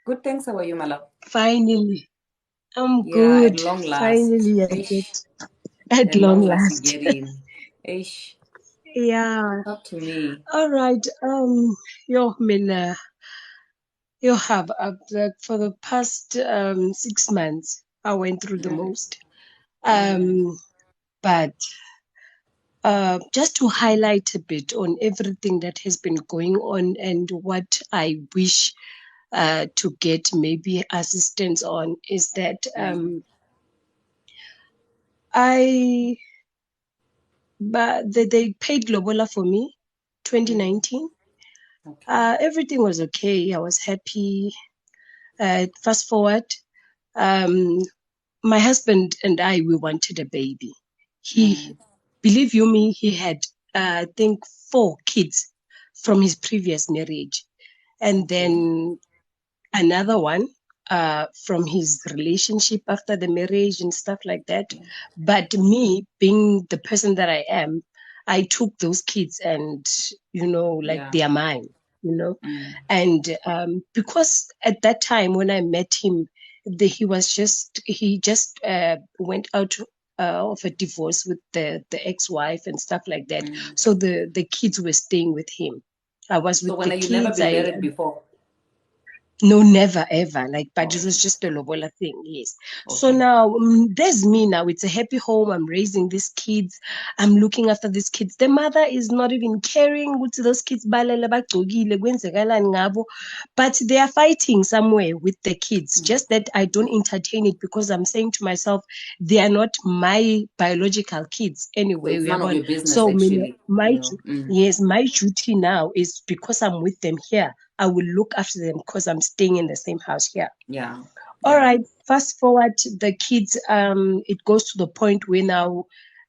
Good, thanks. How are you, my love? Finally, I'm Yeah, at good. long last. Finally, I Ish. get at At long long last, we last. get in. Ish. Yeah. Talk to me. All right. Yo, Mina, you have like for the past 6 months, I went through the Mm, most. mm, But just to highlight a bit on everything that has been going on and what I wish to get maybe assistance on is that mm, I but they paid Lobola for me mm. 2019. Okay. Everything was okay. I was happy. Fast forward, um, my husband and I, we wanted a baby. He, Mm, believe you me, he had, I think, 4 kids from his previous marriage. And okay. then another one from his relationship after the marriage and stuff like that. Yeah. But me, being the person that I am, I took those kids and, like Yeah. they are mine, you know. Mm, And because at that time when I met him, he just went out of a divorce with the ex-wife and stuff like that. mm. So the kids were staying with him. I was So with when the you never kids. been married before? No, never ever. Like, but it Oh, was just a lobola thing, yes. So okay. now there's me now. It's a happy home. I'm raising these kids. I'm looking after these kids. The mother is not even caring. Ukuthi those kids balele bagcokile, kwenzekalani ngabo. But they are fighting somewhere with the kids. Mm. Just that I don't entertain it because I'm saying to myself, they are not my biological kids So anyway. it's We are none of gone. your business, So actually. yes, my duty now is because I'm with them here. I will look after them because I'm staying in the same house here. Yeah. All Yeah. right, fast forward the kids. It goes to the point where now,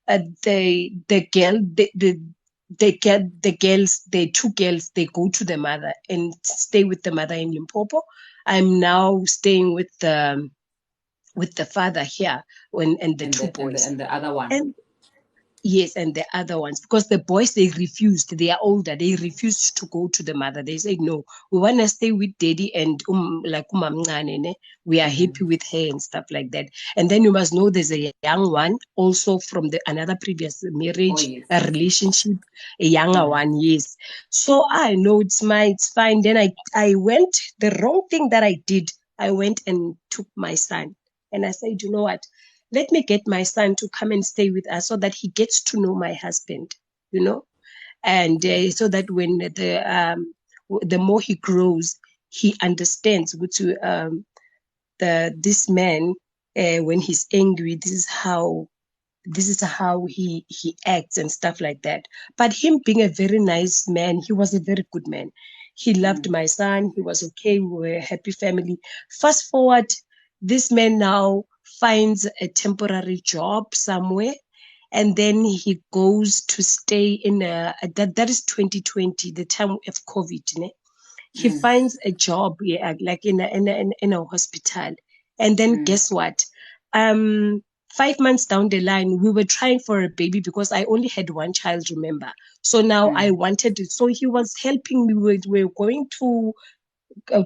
the girl, the girls, the 2 girls, they go to the mother and stay with the mother in Limpopo. I'm now staying with the father here, and the And two the and the boys. and the other one. And yes, and the other ones, because the boys, they refused. They are older. They refused to go to the mother. They say no, we want to stay with daddy and like umamncane, ne? We are Mm. happy with her and stuff like that. And then you must know there's a young one also from the another previous Oh marriage, yes. a relationship, a younger Mm. one. Yes. So I know it's fine. Then I went the wrong thing that I did. I went and took my son, and I said, you know what? Let me get my son to come and stay with us so that he gets to know my husband, you know, and so that the more he grows, he understands this man, when he's angry, this is how he acts and stuff like that. But him being a very nice man, he was a very good man. He loved my son. He was okay. We were a happy family. Fast forward, this man now finds a temporary job somewhere, and then he goes to stay in that is 2020, the time of COVID. Ne? He finds a job, yeah, like in a hospital, and then guess what? 5 months down the line, we were trying for a baby because I only had one child, remember? So now I wanted it. So he was helping me with, we're going to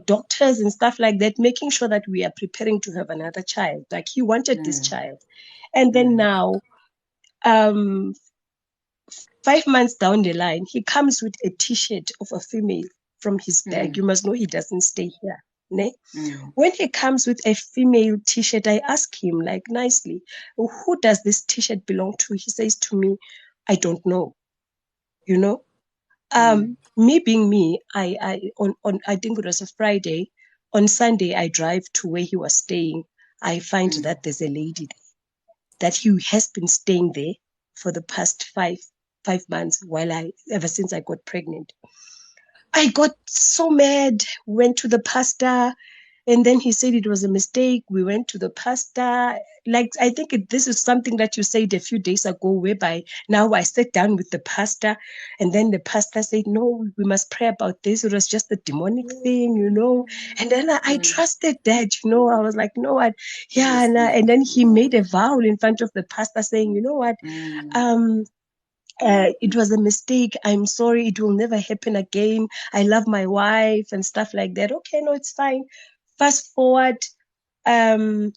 doctors and stuff like that, making sure that we are preparing to have another child. Like he wanted this child. And then now, 5 months down the line, he comes with a t-shirt of a female from his bag. You must know he doesn't stay here. Ne? When he comes with a female t-shirt, I ask him like nicely, who does this t-shirt belong to? He says to me, I don't know. You know? Me being me, I think it was a Friday. On Sunday, I drive to where he was staying. I find that there's a lady there, that he has been staying there for the past five months ever since I got pregnant. I got so mad, went to the pastor, and then he said it was a mistake. We went to the pastor. Like, I think this is something that you said a few days ago, whereby now I sat down with the pastor, and then the pastor said, no, we must pray about this. It was just a demonic thing, you know. And then I trusted that, you know. I was like, no, what? Yeah. And then he made a vow in front of the pastor saying, you know what? It was a mistake. I'm sorry. It will never happen again. I love my wife and stuff like that. Okay, no, it's fine. Fast forward, I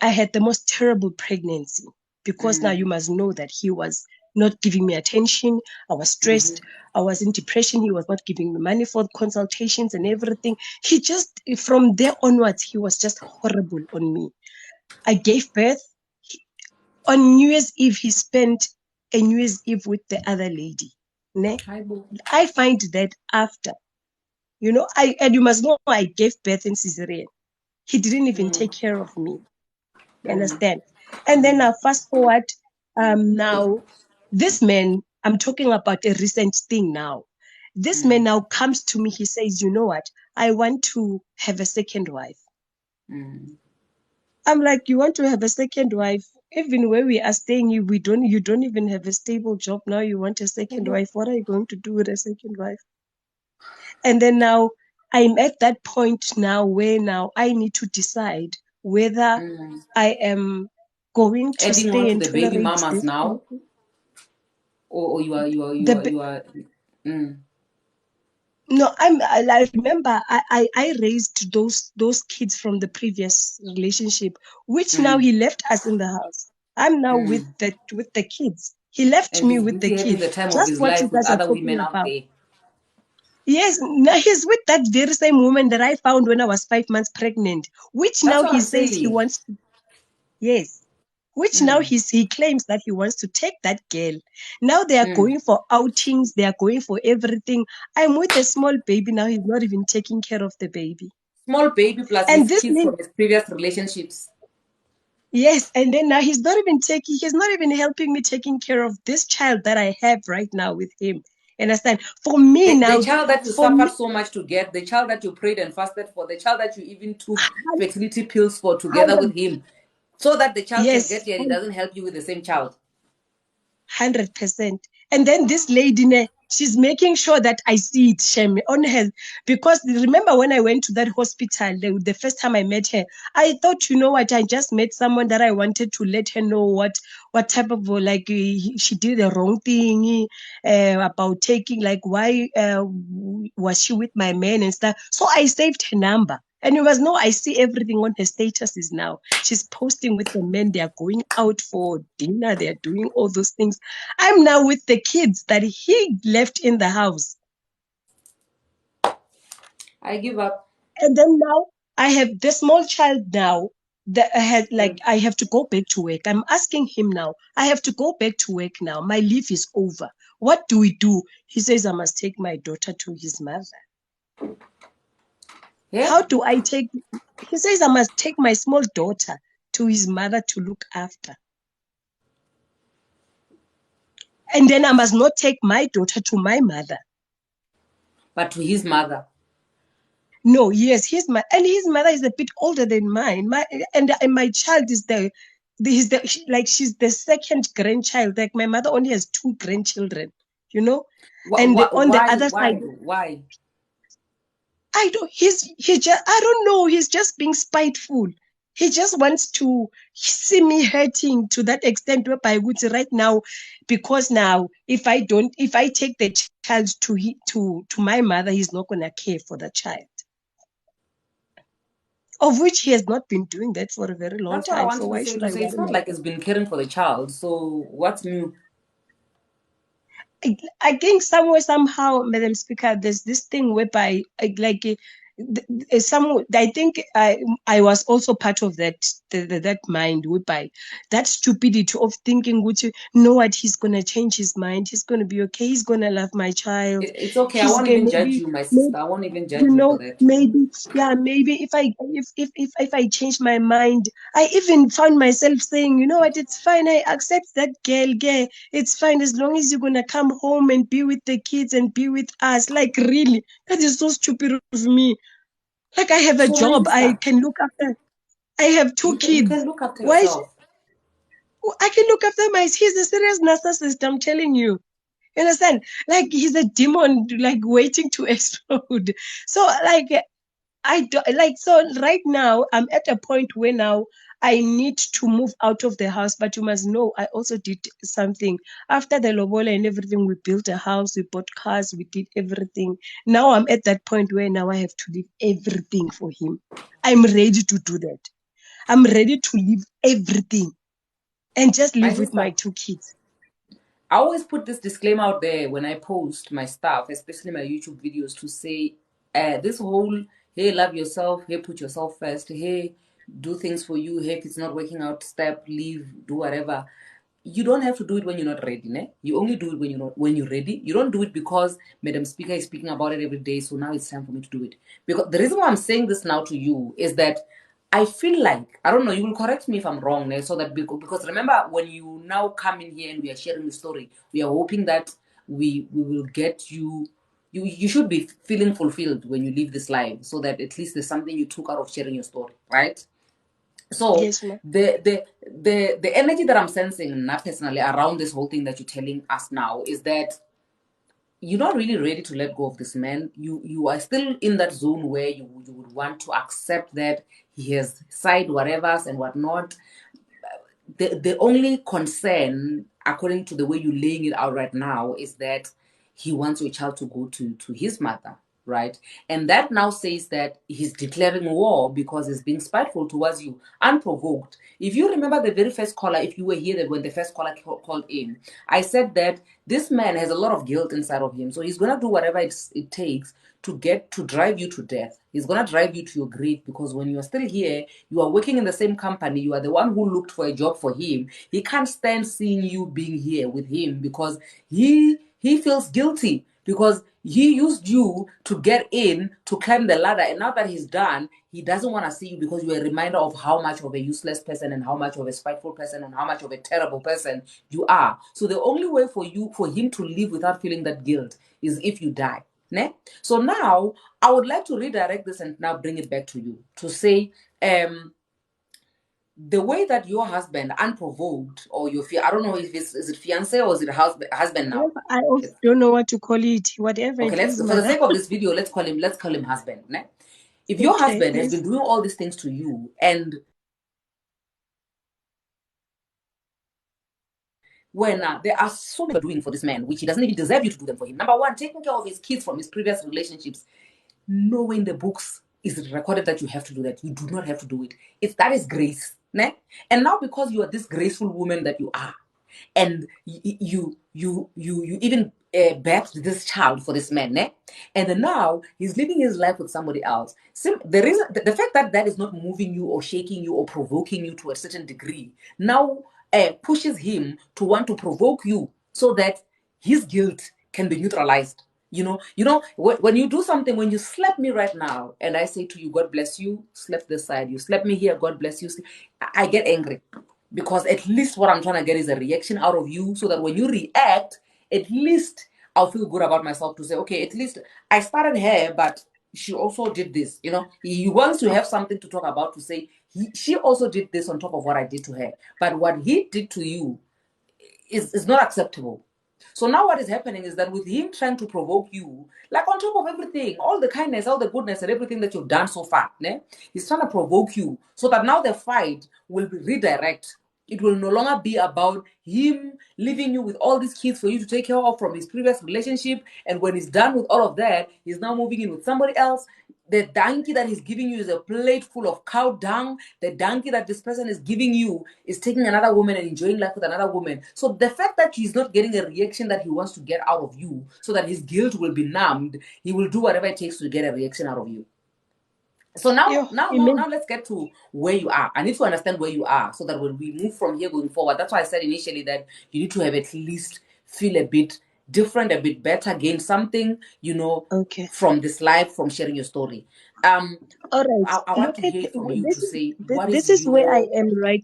had the most terrible pregnancy, because now you must know that he was not giving me attention. I was stressed. I was in depression. He was not giving me money for consultations and everything. He just, from there onwards, he was just horrible on me. I gave birth. On New Year's Eve, he spent a New Year's Eve with the other lady. Ne? I find that after, you know, and you must know I gave birth in cesarean. He didn't even take care of me. You understand? And then now fast forward, now this man, I'm talking about a recent thing now. This man now comes to me, he says, you know what? I want to have a second wife. I'm like, you want to have a second wife? Even where we are staying, you don't even have a stable job. Now you want a second wife. What are you going to do with a second wife? And then now I'm at that point now where now I need to decide whether I am going to adding stay on to and the baby tolerate mamas this now, person. or you are. No, I remember I raised those kids from the previous relationship, which now he left us in the house. I'm now with the kids. He left And me he's with the busy having kids. the time of Just his what you life with guys are other talking women out about. there. Yes, now he's with that very same woman that I found when I was 5 months pregnant, which That's now what he I'm says he saying. wants to. Yes. Which now he claims that he wants to take that girl. Now they are going for outings. They are going for everything. I'm with a small baby now. He's not even taking care of the baby. Small baby plus And his this kids name, from his previous relationships. yes. And then now he's not even helping me taking care of this child that I have right now with him. Understand? For me now, The child that you for suffered me, so much to get, the child that you prayed and fasted for, the child that you even took fertility pills for together with 100, him, so that the child can get yes, here. He doesn't help you with the same child. 100%. And then this lady, she's making sure that I see it, shame on her. Because remember when I went to that hospital, the first time I met her, I thought, you know what, I just met someone that I wanted to let her know what type of, like, she did the wrong thing, about taking, like, why was she with my man and stuff. So I saved her number. And you must know, I see everything on her statuses now. She's posting with the men. They are going out for dinner. They are doing all those things. I'm now with the kids that he left in the house. I give up. And then now I have the small child now that I had, like, I have to go back to work. I'm asking him now, I have to go back to work now. My leave is over. What do we do? He says, I must take my daughter to his mother. Yeah. How do I take? He says, I must take my small daughter to his mother to look after. And then I must not take my daughter to my mother. But to his mother. No, yes, his mother is a bit older than mine. And my child is she's the second grandchild. Like my mother only has 2 grandchildren, you know. And on the other side, why? I don't know. He's just being spiteful. He just wants to see me hurting to that extent whereby I would say right now, because now if I take the child to my mother, he's not gonna care for the child. Of which he has not been doing that for a very long That's time. what I wanted So why to should I say. It's worry not like it's been caring for the child. So what's new? I think somewhere, somehow, Madam Speaker, there's this thing whereby, I think I was also part of that mind whereby that stupidity of thinking, which, you know what, he's going to change his mind. He's going to be okay. He's going to love my child. It's okay. I He's won't going even to judge maybe, you, my sister. I won't even judge you you for know, that. maybe if I change my mind, I even found myself saying, you know what, it's fine, I accept that girl, it's fine as long as you're gonna come home and be with the kids and be with us. Like, really, that is so stupid of me. Like, I have a So my job, I sister, can look after. I have 2 you kids. can look after Why? yourself. I can look after he's a serious narcissist, I'm telling you. You understand? Like, he's a demon, like, waiting to explode. So, like, I do, like, so right now I'm at a point where now I need to move out of the house. But you must know, I also did something after the lobola and everything. We built a house, we bought cars, we did everything. Now I'm at that point where now I have to leave everything for him. I'm ready to do that. I'm ready to leave everything and just My live with my sister, 2 kids. I always put this disclaimer out there when I post my stuff, especially my YouTube videos, to say this whole, hey, love yourself, hey, put yourself first, hey, do things for you, hey, if it's not working out, step, leave, do whatever. You don't have to do it when you're not ready, ne? You only do it when you're ready. You don't do it because Madam Speaker is speaking about it every day, so now it's time for me to do it. Because the reason why I'm saying this now to you is that I feel like, I don't know, you will correct me if I'm wrong, ne? So that because remember, when you now come in here and we are sharing the story, we are hoping that we will get you. You should be feeling fulfilled when you leave this life, so that at least there's something you took out of sharing your story, right? So Yes, ma'am. the energy that I'm sensing now personally around this whole thing that you're telling us now is that you're not really ready to let go of this man. You are still in that zone where you would want to accept that he has side whatevers and whatnot. The only concern, according to the way you're laying it out right now, is that he wants your child to go to his mother, right? And that now says that he's declaring war because he's being spiteful towards you, unprovoked. If you remember the very first caller, if you were here when the first caller called in, I said that this man has a lot of guilt inside of him. So he's going to do whatever it takes to drive you to death. He's going to drive you to your grave, because when you are still here, you are working in the same company, you are the one who looked for a job for him. He can't stand seeing you being here with him because he feels guilty, because he used you to get in, to climb the ladder, and now that he's done, he doesn't want to see you because you're a reminder of how much of a useless person and how much of a spiteful person and how much of a terrible person you are. So the only way for him to live without feeling that guilt is if you die. Ne? So now I would like to redirect this and now bring it back to you to say, the way that your husband, unprovoked, or your I don't know if is it fiance or is it husband now? I also don't know what to call it. Whatever Okay, it let's, is, for the mother. sake of this video, let's call him husband. Ne? If your Okay, husband has yes. been doing all these things to you, and when there are so many doing for this man, which he doesn't even deserve you to do them for him. Number one, taking care of his kids from his previous relationships. Nowhere in the books is it recorded that you have to do that. You do not have to do it. That is grace. Ne? And now, because you are this graceful woman that you are, and you even birthed this child for this man, ne? And then now he's living his life with somebody else. The fact that that is not moving you or shaking you or provoking you to a certain degree now pushes him to want to provoke you, so that his guilt can be neutralized. When you do something, when you slap me right now and I say to you, God bless you, slap this side, you slap me here, God bless you, I get angry, because at least what I'm trying to get is a reaction out of you, so that when you react, at least I'll feel good about myself to say, okay, at least I started her, but she also did this. He wants to have something to talk about, to say she also did this on top of what I did to her. But what he did to you is not acceptable. So now what is happening is that with him trying to provoke you, like on top of everything, all the kindness, all the goodness and everything that you've done so far, he's trying to provoke you, so that now the fight will be redirect. It will no longer be about him leaving you with all these kids for you to take care of from his previous relationship. And when he's done with all of that, he's now moving in with somebody else. The donkey that he's giving you is a plate full of cow dung. The donkey that this person is giving you is taking another woman and enjoying life with another woman. So the fact that he's not getting a reaction that he wants to get out of you, so that his guilt will be numbed, he will do whatever it takes to get a reaction out of you. So now let's get to where you are. I need to understand where you are, so that when we move from here going forward, that's why I said initially that you need to have at least feel a bit different, a bit better, gain something, Okay. from this life, from sharing your story. All right. I want to hear from you to say what this is is where I your... am right.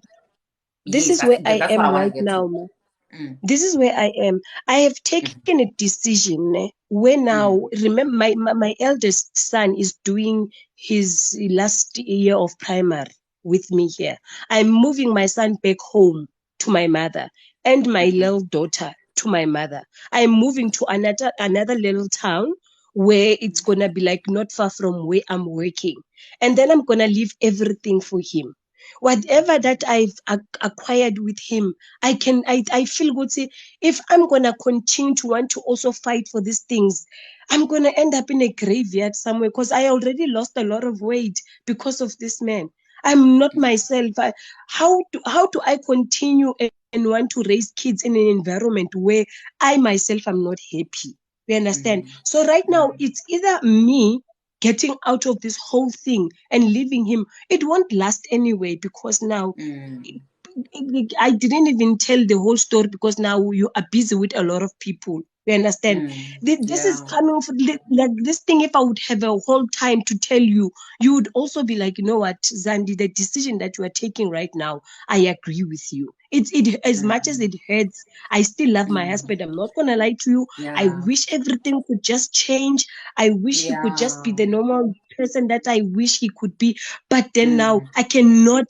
This Yes, is where I that's what I am want to right get now, to. ma. Mm, This is where I am. I have taken a decision where now, remember, my eldest son is doing his last year of primary with me here. I'm moving my son back home to my mother, and my little daughter to my mother. I'm moving to another little town where it's gonna be like not far from where I'm working, and then I'm gonna leave everything for him. Whatever that I've acquired with him, I feel good. Say, if I'm gonna continue to want to also fight for these things, I'm gonna end up in a graveyard somewhere, because I already lost a lot of weight because of this man. I'm not myself. How do I continue and want to raise kids in an environment where I myself am not happy? You understand? So right now it's either me getting out of this whole thing and leaving him. It won't last anyway, because now I didn't even tell the whole story, because now you are busy with a lot of people. You understand? This is coming from like this thing. If I would have a whole time to tell you, you would also be like, you know what, Zandi, the decision that you are taking right now, I agree with you. It as much as it hurts, I still love my husband. I'm not gonna lie to you. I wish everything could just change. I wish he could just be the normal person that I wish he could be. But then now I cannot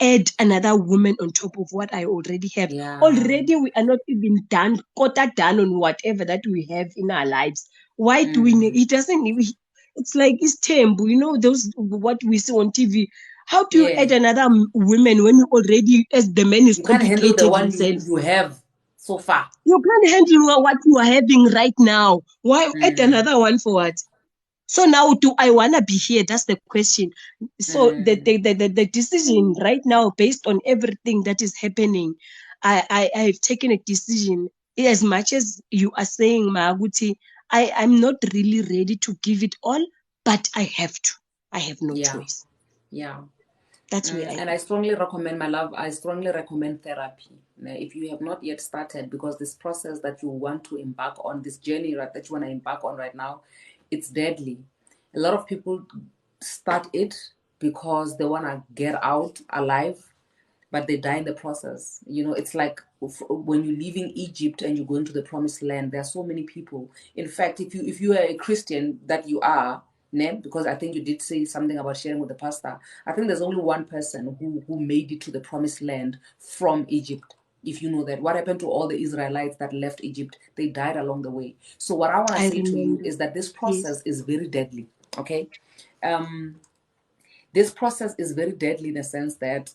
add another woman on top of what I already have. Already we are not even done, quarter done on whatever that we have in our lives. Why do we need? It doesn't. It's like it's temple, those what we see on TV. How do you add another woman when you already, as the man is you can't handle the complicated one himself? you have so far. You can't handle what you are having right now. Why add another one for what? So now, do I want to be here? That's the question. So the decision right now, based on everything that is happening, I have taken a decision. As much as you are saying, Maaguti, I'm not really ready to give it all, but I have to. I have no choice. Yeah. That's where And I strongly recommend, my love, I strongly recommend therapy. If you have not yet started, because this process that you want to embark on, this journey that you want to embark on right now, it's deadly. A lot of people start it because they want to get out alive, but they die in the process. It's like when you're leaving Egypt and you're going to the promised land, there are so many people. In fact, if you are a Christian, that you are, because I think you did say something about sharing with the pastor, I think there's only one person who made it to the promised land from Egypt. If you know that, what happened to all the Israelites that left Egypt? They died along the way. So what I want to say to you is that this process is very deadly. Okay, this process is very deadly in the sense that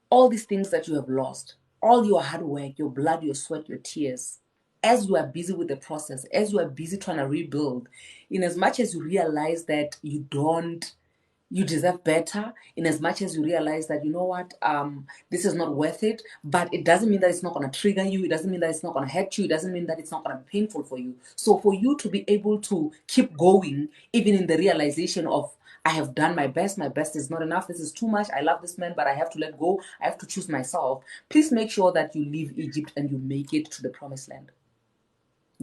all these things that you have lost, all your hard work, your blood, your sweat, your tears, as you are busy with the process, as you are busy trying to rebuild, in as much as you realize that you deserve better, in as much as you realize that, you know what, this is not worth it, but it doesn't mean that it's not going to trigger you. It doesn't mean that it's not going to hurt you. It doesn't mean that it's not going to be painful for you. So for you to be able to keep going, even in the realization of, I have done my best. My best is not enough. This is too much. I love this man, but I have to let go. I have to choose myself. Please make sure that you leave Egypt and you make it to the promised land.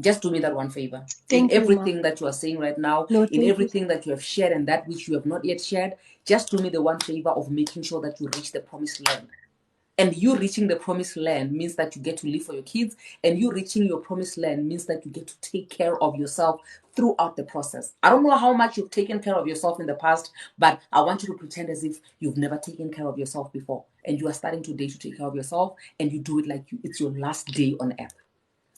Just do me that one favor. Thank in you, Ma. everything that you are saying right now, No, in thank you. everything that you have shared and that which you have not yet shared, just do me the one favor of making sure that you reach the promised land. And you reaching the promised land means that you get to live for your kids. And you reaching your promised land means that you get to take care of yourself throughout the process. I don't know how much you've taken care of yourself in the past, but I want you to pretend as if you've never taken care of yourself before. And you are starting today to take care of yourself, and you do it like it's your last day on earth.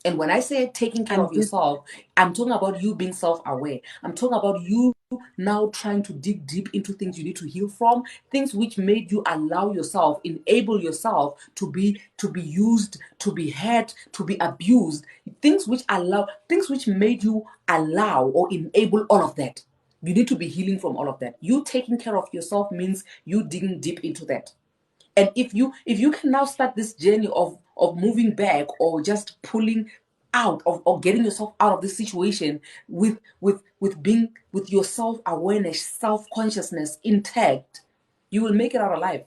And when I say taking care of yourself, I'm talking about you being self-aware. I'm talking about you now trying to dig deep into things you need to heal from, things which made you allow yourself, enable yourself to be used, to be hurt, to be abused, things which made you allow or enable all of that. You need to be healing from all of that. You taking care of yourself means you digging deep into that. And if you can now start this journey of moving back or just pulling out of or getting yourself out of this situation with being with your self-awareness, self-consciousness intact, you will make it out alive.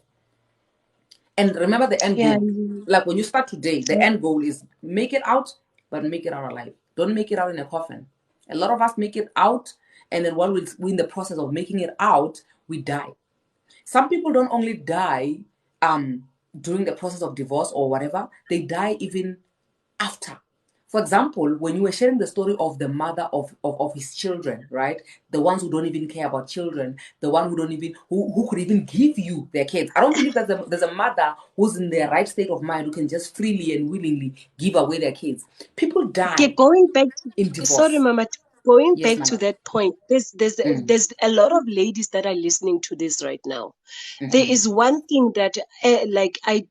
And remember the end goal. Like when you start today, the end goal is make it out, but make it out alive. Don't make it out in a coffin. A lot of us make it out, and then while we're in the process of making it out, we die. Some people don't only die during the process of divorce or whatever, they die even after. For example, when you were sharing the story of the mother of his children, right? The ones who don't even care about children, the one who don't even who could even give you their kids. I don't believe that there's a mother who's in their right state of mind who can just freely and willingly give away their kids. People die. Okay, going back in divorce. Sorry, Mama. Going Yes, back to that point, there's a lot of ladies that are listening to this right now. There is one thing that like I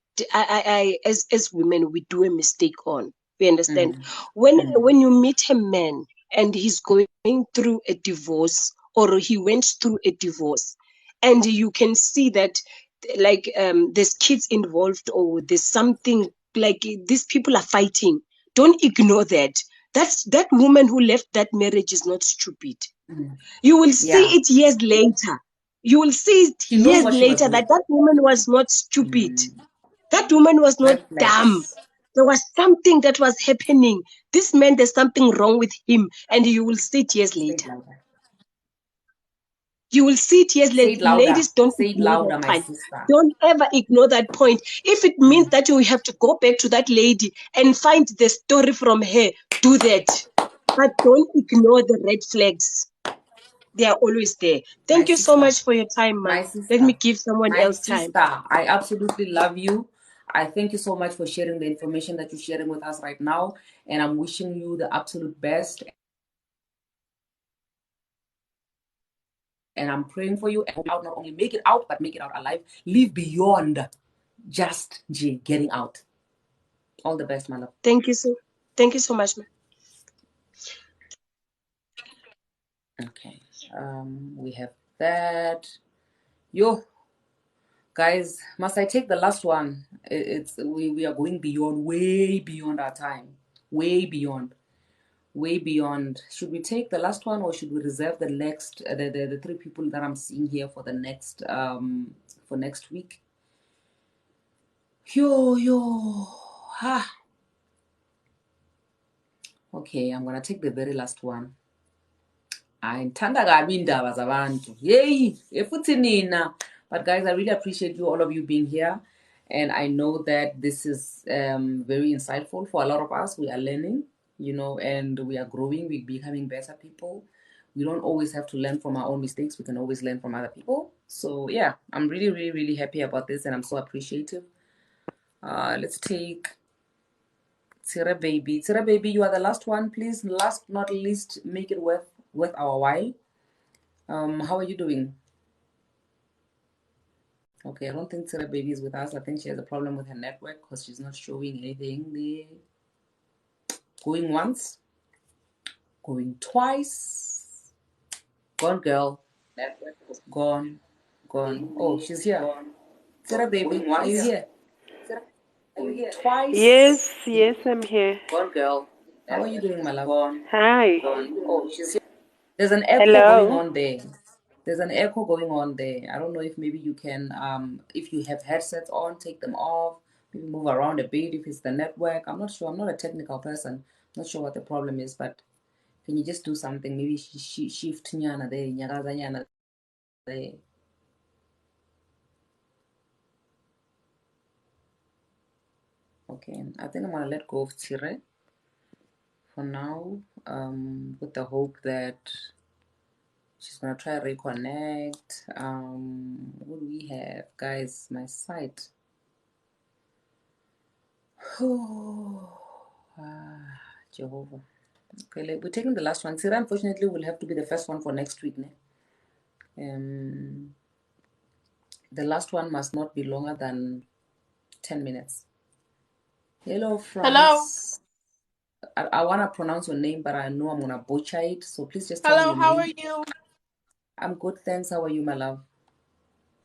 as women we do a mistake on. We understand when you meet a man and he's going through a divorce or he went through a divorce, and you can see that like there's kids involved or there's something like these people are fighting. Don't ignore that. That woman who left that marriage is not stupid. You will see it years later. You will see it years later that woman was not stupid. That woman was not dumb. There was something that was happening. This man, there's something wrong with him, and you will see it years later. You will see it years later. Ladies, don't ignore that point. Don't ever ignore that point. If it means that you have to go back to that lady and find the story from her, do that. But don't ignore the red flags. They are always there. Thank you so much for your time, man. Let me give someone else time. I absolutely love you. I thank you so much for sharing the information that you're sharing with us right now. And I'm wishing you the absolute best. And I'm praying for you. And not only make it out, but make it out alive. Live beyond just getting out. All the best, my love. Thank you so much, man. Okay. We have that. Yo, guys, must I take the last one? We are going beyond, way beyond our time. Way beyond. Should we take the last one, or should we reserve the next the three people that I'm seeing here for the next for next week? Ha. Okay, I'm gonna take the very last one. Ngithanda kabi indaba zabantu. Yay, efuthi nina. But guys, I really appreciate all of you being here. And I know that this is very insightful for a lot of us. We are learning, and we are growing. We're becoming better people. We don't always have to learn from our own mistakes. We can always learn from other people. So yeah, I'm really, really, really happy about this, and I'm so appreciative. Let's take Tira Baby. Tira Baby, you are the last one, please. Last but not least, make it worth our while. How are you doing? Okay, I don't think Tira Baby is with us. I think she has a problem with her network because she's not showing anything there. Going once, going twice. Gone, girl. Network. Gone. Oh, she's here. Tira Baby, are you here? Twice. Yes, I'm here. Gone, girl. How are you doing, my love? Hi. Oh, she's here. There's an echo Hello. going on there. There's an echo going on there. I don't know if maybe you can, if you have headsets on, take them off, maybe move around a bit if it's the network. I'm not sure. I'm not a technical person. Not sure what the problem is, but can you just do something? Maybe shift nyana there, nyagaza nyana there. Okay, I think I'm gonna let go of Tire for now, with the hope that she's gonna try to reconnect. What do we have, guys? My site. Jehovah. Okay, we're taking the last one. Tire, unfortunately, will have to be the first one for next week. The last one must not be longer than 10 minutes. Hello, France. Hello. I want to pronounce your name, but I know I'm going to butcher it. So please just tell me Hello, your how name. are you? I'm good, thanks. How are you, my love?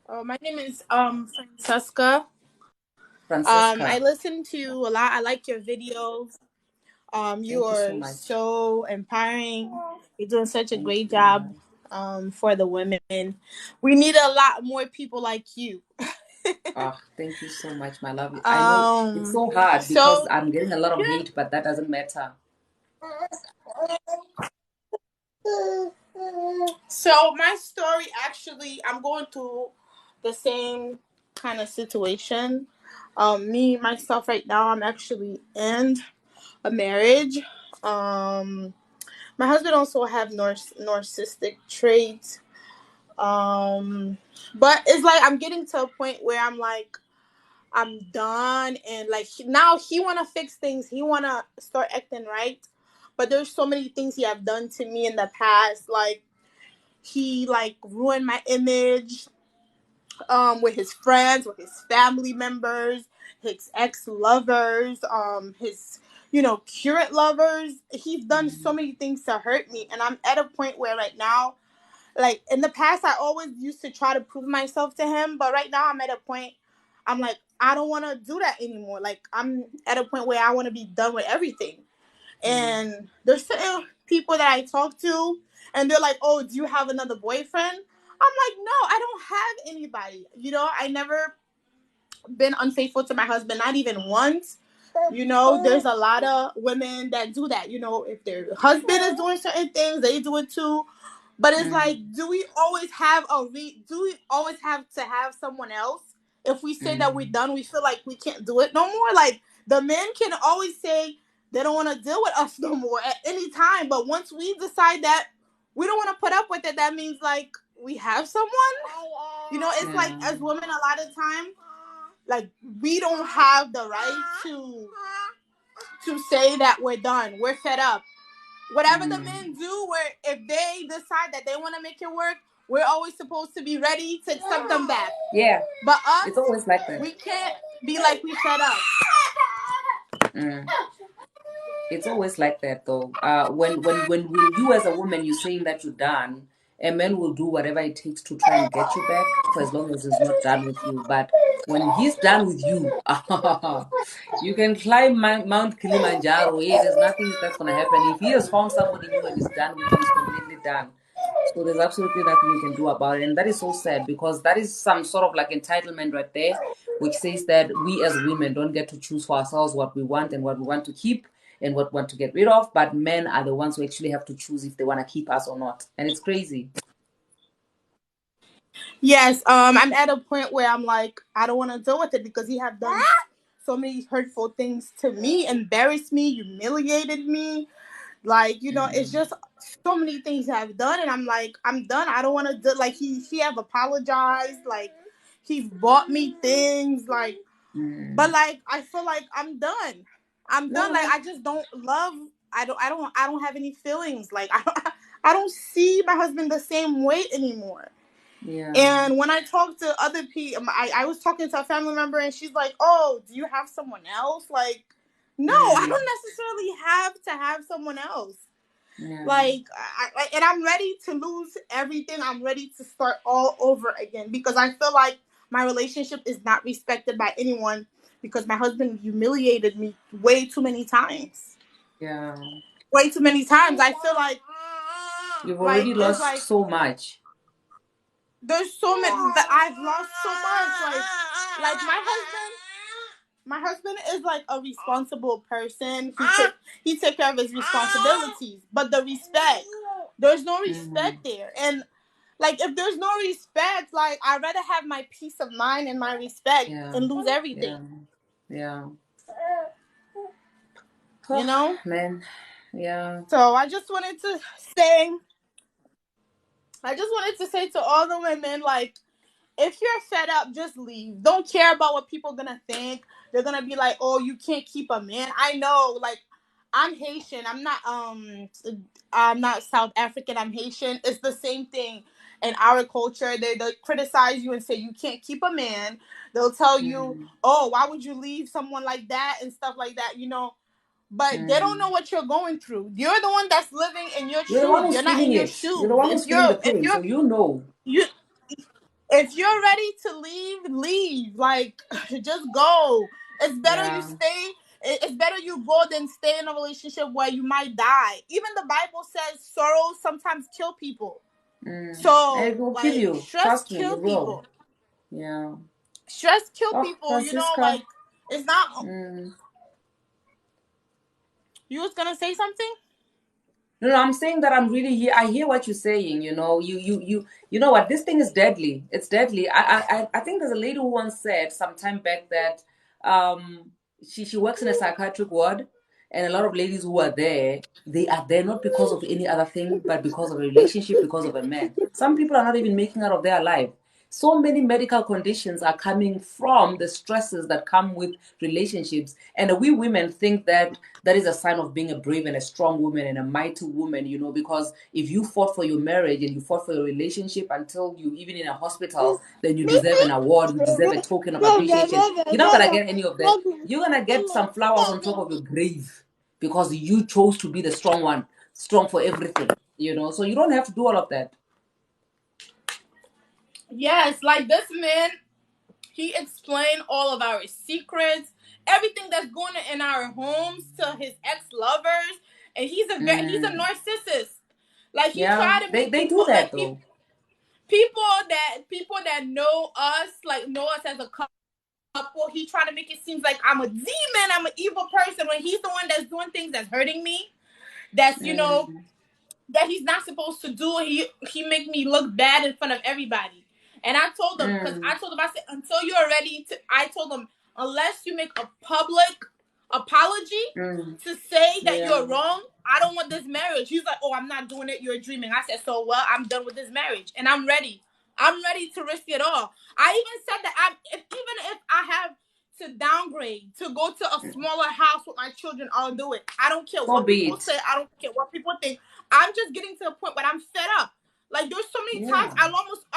My name is Francesca. Francesca. I listen to you a lot. I like your videos. You are so empowering. You're doing such a great job for the women. We need a lot more people like you. Thank you so much, my love. I know it's so hard because I'm getting a lot of hate, but that doesn't matter. So my story, actually, I'm going through the same kind of situation. Me, myself, right now, I'm actually in a marriage. My husband also have narcissistic traits. But it's like I'm getting to a point where I'm like, I'm done, and like now he wanna fix things. He wanna start acting right, but there's so many things he have done to me in the past. Like he like ruined my image, with his friends, with his family members, his ex-lovers, his current lovers. He's done so many things to hurt me, and I'm at a point where right now, like in the past, I always used to try to prove myself to him, but right now I'm at a point, I'm like, I don't want to do that anymore. Like I'm at a point where I want to be done with everything. And there's certain people that I talk to, and they're like, "Oh, do you have another boyfriend?" I'm like, "No, I don't have anybody. I never been unfaithful to my husband, not even once. There's a lot of women that do that. If their husband is doing certain things, they do it too. But it's like, do we always have to have someone else? If we say that we're done, we feel like we can't do it no more. Like the men can always say they don't want to deal with us no more at any time. But once we decide that we don't want to put up with it, that means like we have someone. It's like as women, a lot of time, like we don't have the right to say that we're done, we're fed up. Whatever the men do, where if they decide that they want to make it work, we're always supposed to be ready to accept them back. Yeah. But us, it's always like that. We can't be like we fed up. It's always like that, though. When you as a woman, you're saying that you're done, a man will do whatever it takes to try and get you back for as long as he's not done with you. But when he's done with you, you can climb Mount Kilimanjaro. Yeah, there's nothing that's going to happen. If he has found somebody new and is done with you, he's completely done. So there's absolutely nothing you can do about it. And that is so sad, because that is some sort of like entitlement right there, which says that we as women don't get to choose for ourselves what we want and what we want to keep and what we want to get rid of. But men are the ones who actually have to choose if they want to keep us or not. And it's crazy. Yes, I'm at a point where I'm like, I don't want to deal with it, because he have done so many hurtful things to me, embarrassed me, humiliated me. Like, it's just so many things I've done, and I'm like, I'm done. I don't want to do, like, he have apologized, like, he's bought me things, like, but like, I feel like I'm done. I'm done. Like, I just don't love, I don't have any feelings. Like, I don't see my husband the same way anymore. Yeah. And when I talk to other people, I was talking to a family member, and she's like, "Oh, do you have someone else?" Like, no, I don't necessarily have to have someone else. Yeah. Like, and I'm ready to lose everything. I'm ready to start all over again, because I feel like my relationship is not respected by anyone, because my husband humiliated me way too many times. Yeah. Way too many times. I feel like you've already lost like, so much. there's so many that I've lost so much. Like my husband is like a responsible person. He take care of his responsibilities, but there's no respect there. And like, if there's no respect, like, I'd rather have my peace of mind and my respect and lose everything. Yeah. You know? Man. Yeah. So I just wanted to say to all the women, like, if you're fed up, just leave. Don't care about what people are gonna think. They're gonna be like, "Oh, you can't keep a man." I know, like, I'm Haitian. I'm not South African. I'm Haitian. It's the same thing in our culture. They criticize you and say you can't keep a man. They'll tell you, "Oh, why would you leave someone like that?" and stuff like that. But they don't know what you're going through. You're the one that's living in your You're the one shoes. who's You're not feeling in your it. You're the shoes. one who's feeling the pain, so you know. If you're ready to leave. Like, just go. It's better you stay. It's better you go than stay in a relationship where you might die. Even the Bible says sorrow sometimes kill people. So, And it will kill like, you. stress Trust me, kill it will. people. Yeah. Stress kill Oh, people. Francisca. Like, it's not. You was gonna say something? No, I'm saying that I'm really here. I hear what you're saying. You know what? This thing is deadly. It's deadly. I think there's a lady who once said some time back that she works in a psychiatric ward, and a lot of ladies who are there, they are there not because of any other thing, but because of a relationship, because of a man. Some people are not even making out of their life. So many medical conditions are coming from the stresses that come with relationships. And we women think that that is a sign of being a brave and a strong woman and a mighty woman, because if you fought for your marriage and you fought for your relationship until you even in a hospital, then you deserve an award, you deserve a token of appreciation. You're not going to get any of that. You're going to get some flowers on top of your grave because you chose to be the strong one, strong for everything, so you don't have to do all of that. Yes, like this man, he explained all of our secrets, everything that's going on in our homes to his ex-lovers, and he's a narcissist. Like, he tried to make they people do that like though. people that know us, like, know us as a couple. He tried to make it seem like I'm a demon, I'm an evil person, when he's the one that's doing things that's hurting me. That's that he's not supposed to do. He make me look bad in front of everybody. And I told him, I said, until you're ready to, I told him, unless you make a public apology to say that you're wrong, I don't want this marriage. He's like, oh, I'm not doing it. You're dreaming. I said, so, well, I'm done with this marriage and I'm ready. I'm ready to risk it all. I even said that even if I have to downgrade to go to a smaller house with my children, I'll do it. I don't care what people say. I don't care what people think. I'm just getting to a point where I'm fed up. Like, there's so many times I almost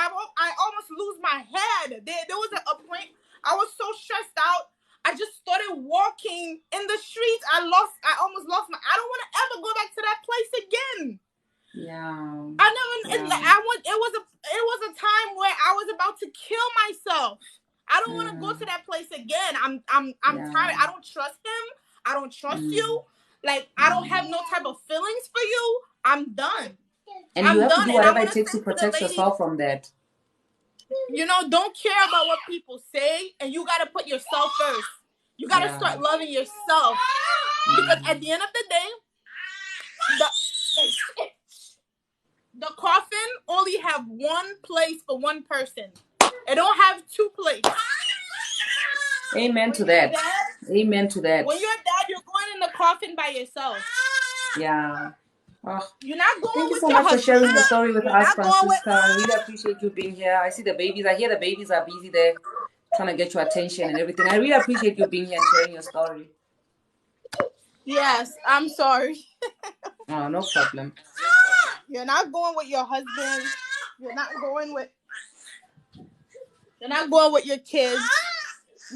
lose my head. There was a point I was so stressed out. I just started walking in the streets. I almost lost my. I don't want to ever go back to that place again. Yeah. I never. It was a time where I was about to kill myself. I don't want to go to that place again. I'm tired. I don't trust him. I don't trust you. Like, I don't have no type of feelings for you. I'm done. And you have to do whatever it takes to protect yourself from that. Don't care about what people say, and you got to put yourself first. You got to start loving yourself. Because at the end of the day, the coffin only have one place for one person. It don't have two places. Amen to that. Amen to that. When you're dead, you're going in the coffin by yourself. Yeah. Oh, you're not going thank you with so your much for husband. sharing the story with us, Francisca. I really With... appreciate you being here. I see the babies. I hear the babies are busy there trying to get your attention and everything. I really appreciate you being here and sharing your story. Yes, I'm sorry. Oh, no problem. You're not going with your husband. You're not going with your kids.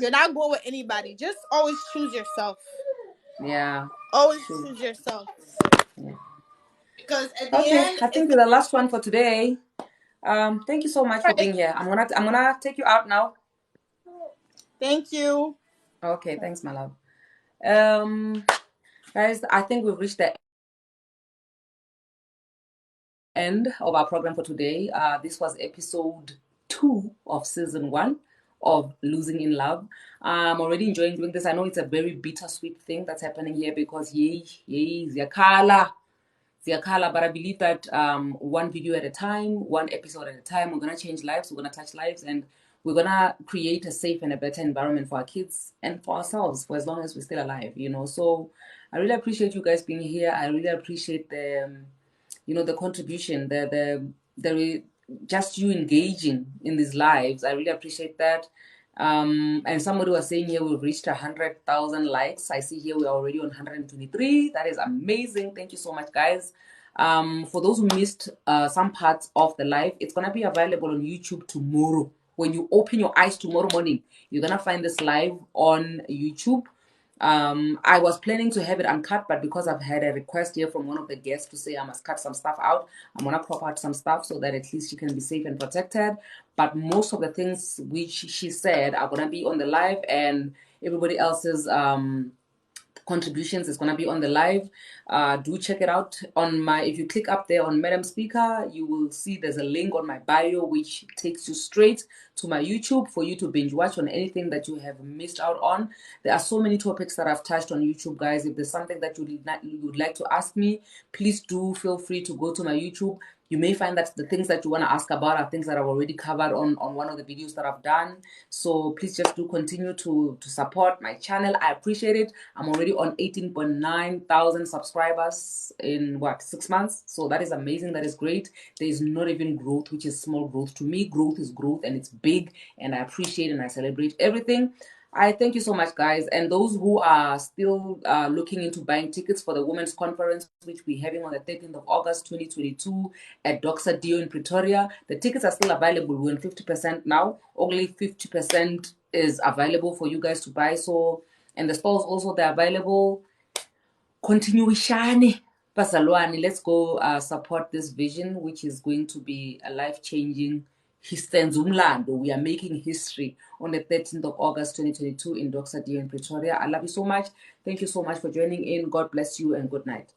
You're not going with anybody. Just always choose yourself. Yeah. Always choose yourself. Yeah. Because at the end, I think we're the last one for today. Thank you so much for being here. I'm gonna take you out now. Thank you. Okay, thanks, my love. Guys, I think we've reached the end of our program for today. This was episode 2 of season 1 of Losing in Love. I'm already enjoying doing this. I know it's a very bittersweet thing that's happening here because yay, ziyakhala, but I believe that one video at a time, one episode at a time, we're gonna change lives, we're gonna touch lives, and we're gonna create a safe and a better environment for our kids and for ourselves for as long as we're still alive, you know. So I really appreciate you guys being here. I really appreciate the the contribution, the just you engaging in these lives. I really appreciate that. And somebody was saying here we've reached 100,000 likes. I see here we're already on 123. That is amazing. Thank you so much, guys. For those who missed some parts of the live, it's gonna be available on YouTube tomorrow. When you open your eyes tomorrow morning, you're gonna find this live on YouTube. I was planning to have it uncut, but because I've had a request here from one of the guests to say I must cut some stuff out, I'm gonna crop out some stuff so that at least she can be safe and protected. But most of the things which she said are gonna be on the live, and everybody else's contributions is going to be on the live. Do check it out on my, if you click up there on Madam Speaker, you will see there's a link on my bio which takes you straight to my YouTube for you to binge watch on anything that you have missed out on. There are so many topics that I've touched on YouTube, guys. If there's something that you would like to ask me, please do feel free to go to my YouTube. You may find that the things that you want to ask about are things that I've already covered on one of the videos that I've done. So please just do continue to support my channel. I appreciate it. I'm already on 18.9 thousand subscribers in 6 months. So that is amazing. That is great. There is not even growth, which is small growth. To me, growth is growth, and it's big, and I appreciate and I celebrate everything. I thank you so much, guys. And those who are still looking into buying tickets for the Women's Conference, which we're having on the 13th of August, 2022 at Doxa Dio in Pretoria, the tickets are still available. We're on 50% now. Only 50% is available for you guys to buy. So, and the stalls also, they're available. Continuishane. Bazalwane, let's go support this vision, which is going to be a life-changing we are making history on the 13th of August 2022 in Doxa Dio in Pretoria. I love you so much. Thank you so much for joining in. God bless you and good night.